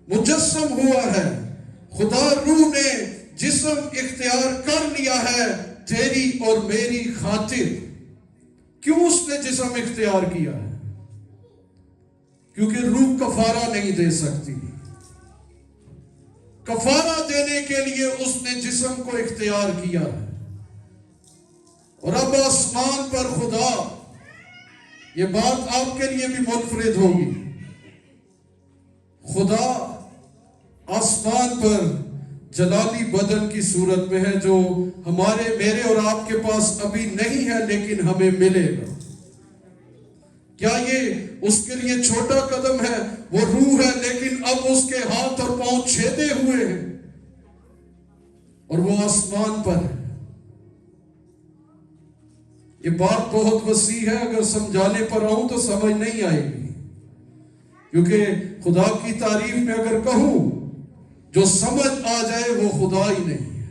मुजस्सम हुआ है। खुदा रूह ने जिस्म इख्तियार कर लिया है तेरी और मेरी खातिर। क्यों उसने जिस्म इख्तियार किया है? क्योंकि रूह कफारा नहीं दे सकती, कफारा देने के लिए उसने जिस्म को इख्तियार किया है। और अब आसमान पर खुदा, ये बात आपके लिए भी मुनफरिद होगी, खुदा आसमान पर जलाली बदन की सूरत में है, जो हमारे मेरे और आपके पास अभी नहीं है लेकिन हमें मिलेगा। क्या ये उसके लिए छोटा कदम है? वो रूह है लेकिन अब उसके हाथ और पांव छेदे हुए हैं और वो आसमान पर है। ये बात बहुत वसी है, अगर समझाने पर आऊं तो समझ नहीं आएगी, क्योंकि खुदा की तारीफ में अगर कहूं, जो समझ आ जाए वो खुदा ही नहीं है,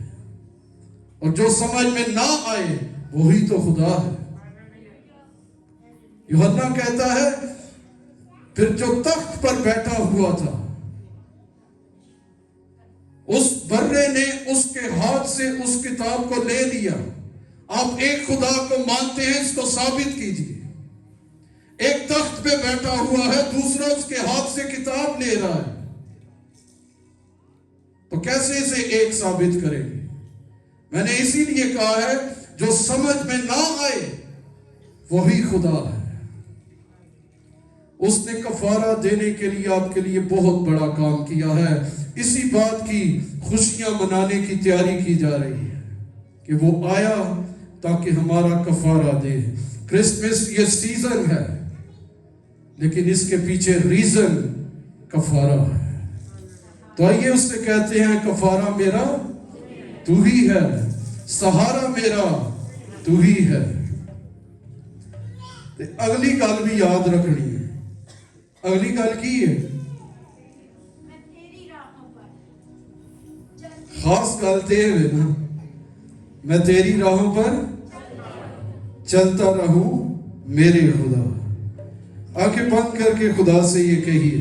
और जो समझ में ना आए वही तो खुदा है। यूहन्ना कहता है, फिर जो तख्त पर बैठा हुआ था, उस बर्रे ने उसके हाथ से उस किताब को ले लिया। आप एक खुदा को मानते हैं, इसको साबित कीजिए। एक तख्त पे बैठा हुआ है, दूसरा उसके हाथ से किताब ले रहा है, तो कैसे इसे एक साबित करेंगे? मैंने इसीलिए कहा है, जो समझ में ना आए वही खुदा है। उसने कफारा देने के लिए आपके लिए बहुत बड़ा काम किया है। इसी बात की खुशियां मनाने की तैयारी की जा रही है कि वो आया ताकि हमारा कफारा दे। क्रिसमस ये सीजन है, लेकिन इसके पीछे रीजन कफारा है। तो आइए उससे कहते हैं, कफारा मेरा तू ही है, सहारा मेरा तू ही है। ते अगली गल भी याद रखनी है। अगली गल की है, खास गल तो है ना, मैं तेरी राहों पर चलता रहूं मेरे खुदा। आंखें बंद करके खुदा से ये कहिए,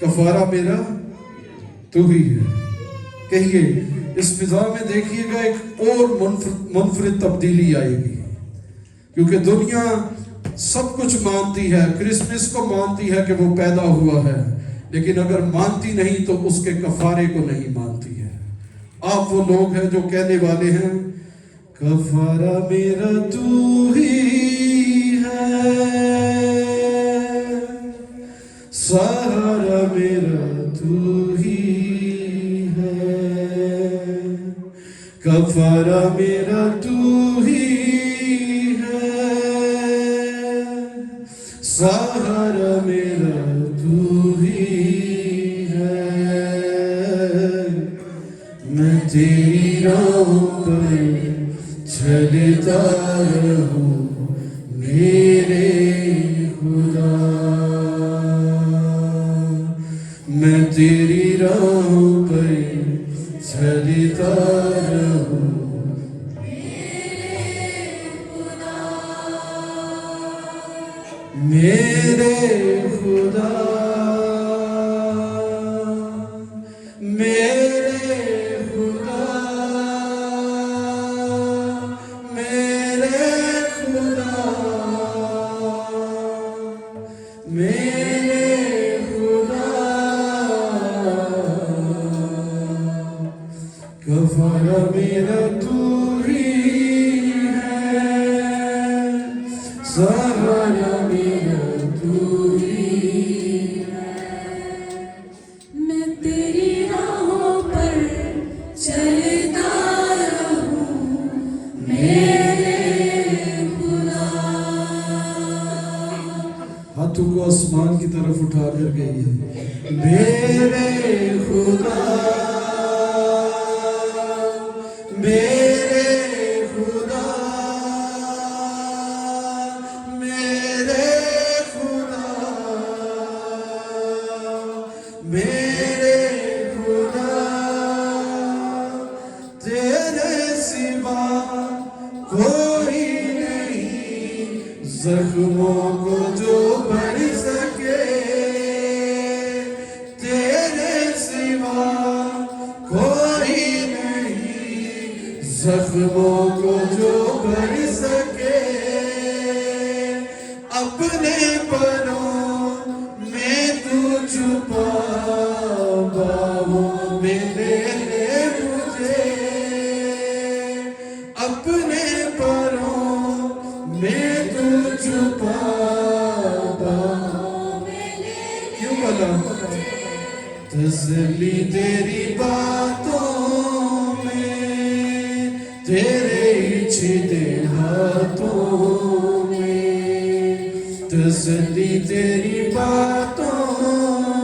कफारा मेरा तू ही है। कहिए, इस फिजा में देखिएगा एक और मुनफरिद तब्दीली आएगी, क्योंकि दुनिया सब कुछ मानती है, क्रिसमस को मानती है कि वो पैदा हुआ है, लेकिन अगर मानती नहीं तो उसके कफारे को नहीं मानती है। आप वो लोग हैं जो कहने वाले हैं, कफारा मेरा तू ही है, सहारा मेरा तू ही है, कफारा मेरा तू ही है, सहारा मेरा तू ही है। मैं तेरी राहों पर चलता रहूं मेरे खुदा, मैं तेरी राहों पर चलता रहूं मेरे खुदा, मेरे खुदा, मेरे खुदा, मेरे खुदा, कफारा मेरा तू ही है, सहारा मेरा तू ही है। मैं तेरी राहों पर चलता रहूं मेरे खुदा। हाथों को आसमान की तरफ उठा कर गई है, मेरे खुदा, मेरे खुदा, मेरे खुदा, मेरे खुदा, तेरे सिवा कोई नहीं, जख्मों को जो भर सके, तेरे सिवा कोई नहीं, जख्मों को जो भर सके। अपने परों में तू छुपा, बाहों में तसल्ली तेरी बातों में, तेरे इच्छिते हाथों में। तसल्ली तेरी बातों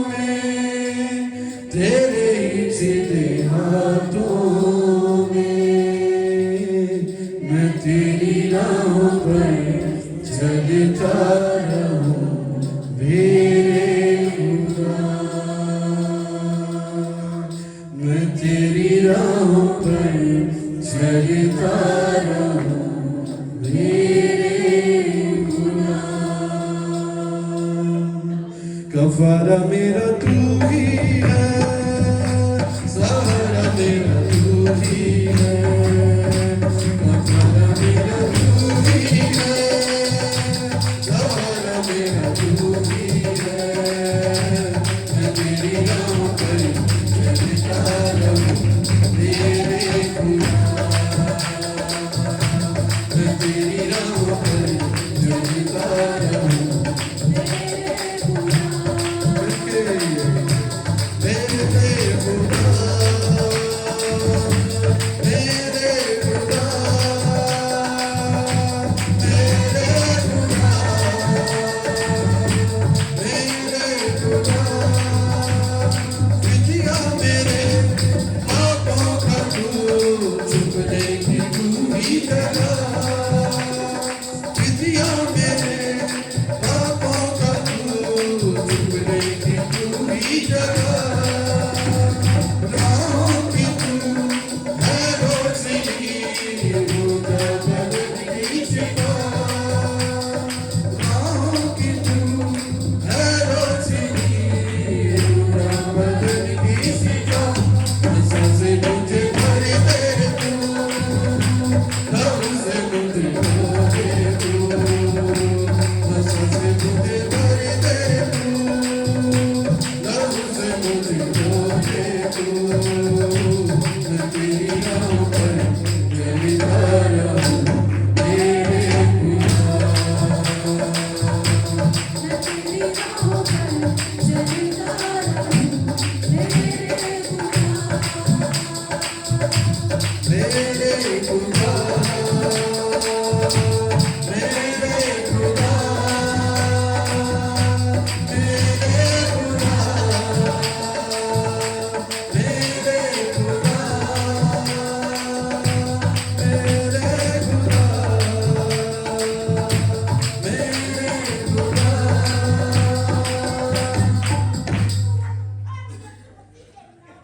में, तेरे इच्छिते हाथों में। मैं तेरी राहों पर चलता रहूं मेरे खुदा। मैं तेरी राहों पर चलता रहूं मेरे खुदा। कफारा मेरा तू ही है, सहारा मेरा तू ही है। कफारा मेरा तू ही है, सहारा मेरा तू ही है। मैं तेरी राहों पर चलता रहूं मेरे खुदा। मैं तेरी राहों पर चलता रहूं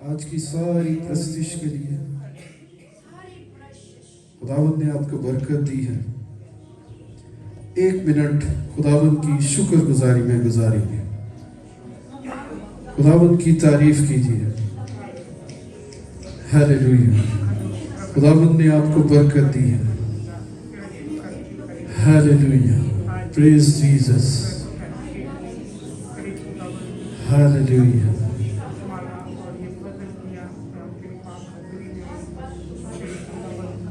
आज की सारी प्रस्तुति के लिए खुदावंद ने आपको बरकत दी है। 1 मिनट खुदावंद की शुक्रगुजारी में गुजारेंगे। खुदावंद की तारीफ कीजिए। हालेलुया। खुदावंद ने आपको बरकत दी है। हालेलुया। Praise Jesus. हालेलुया।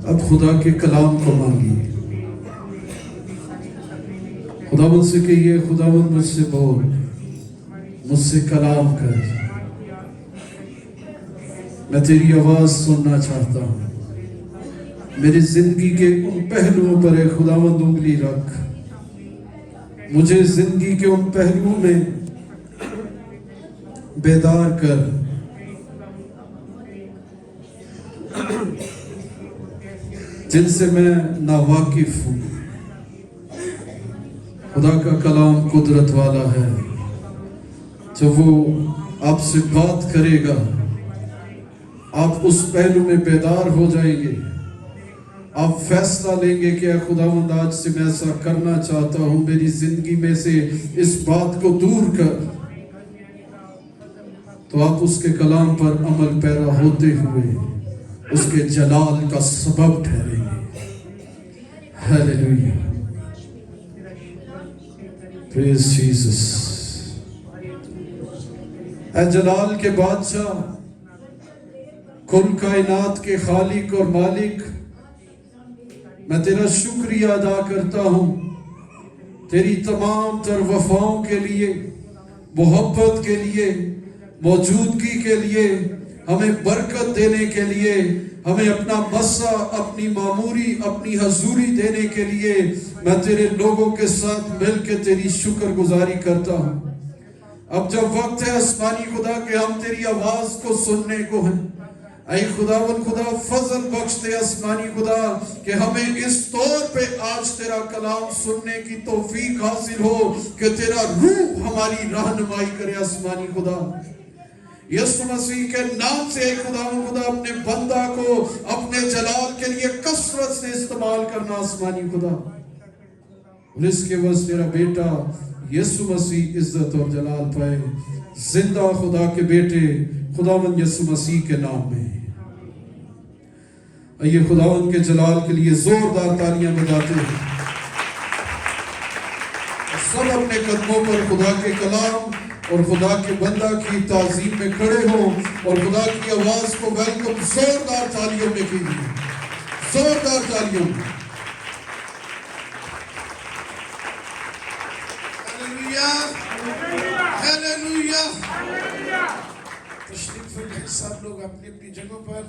अब खुदा के कलाम को मांगिए। खुदावंद से कहिए, खुदावंद मुझसे बोल, मुझसे कलाम कर। मैं तेरी आवाज सुनना चाहता हूं। मेरी जिंदगी के उन पहलुओं पर है खुदावंद उंगली रख। मुझे जिंदगी के उन पहलुओं में बेदार कर जिनसे मैं नावाकिफ हूं। खुदा का कलाम कुदरत वाला है। जब वो आपसे बात करेगा, आप उस पहलू में बेदार हो जाएंगे। आप फैसला लेंगे कि खुदावंद आज से मैं ऐसा करना चाहता हूं, मेरी जिंदगी में से इस बात को दूर कर। तो आप उसके कलाम पर अमल पैरा होते हुए उसके जलाल का सबब ठहरेंगे। हालेलुया। Praise Jesus. ऐ जलाल के बादशाह, कुल कायनात के खालिक और मालिक, मैं तेरा शुक्रिया अदा करता हूं तेरी तमाम तर वफाओं के लिए, मोहब्बत के लिए, मौजूदगी के लिए, हमें बरकत देने के लिए, हमें अपना मस्सा, अपनी मामूरी, अपनी हजूरी देने के लिए मैं तेरे लोगों के साथ मिलकर तेरी शुक्रगुजारी करता हूँ। अब जब वक्त है आसमानी खुदा कि हम तेरी आवाज को सुनने को हैं, ऐ खुदावन खुदा फजल बख्श दे आसमानी खुदा कि हमें इस तौर पे आज तेरा कलाम सुनने की तौफीक हासिल हो कि तेरा रूह हमारी रहनुमाई करे आसमानी खुदा। यीशु मसीह के नाम से ऐ खुदावन खुदा अपने बंदा को अपने जलाल के लिए कसरत से इस्तेमाल करना आसमानी खुदा, और इसके वजह तेरा बेटा यीशु मसीह इज्जत और जलाल पाए। जिंदा खुदा के बेटे खुदावन यीशु मसीह के नाम में आइए खुदावन के जलाल के लिए जोरदार तालियां बजाते हैं। सब अपने कदमों पर खुदा के कलाम और खुदा के बंदा की ताजीम में खड़े हों और खुदा की आवाज को वेलकम जोरदार तालियों में कीजिए, जोरदार तालियों में। हालेलुया। तशरीफ रखें सब लोग अपनी अपनी जगहों पर।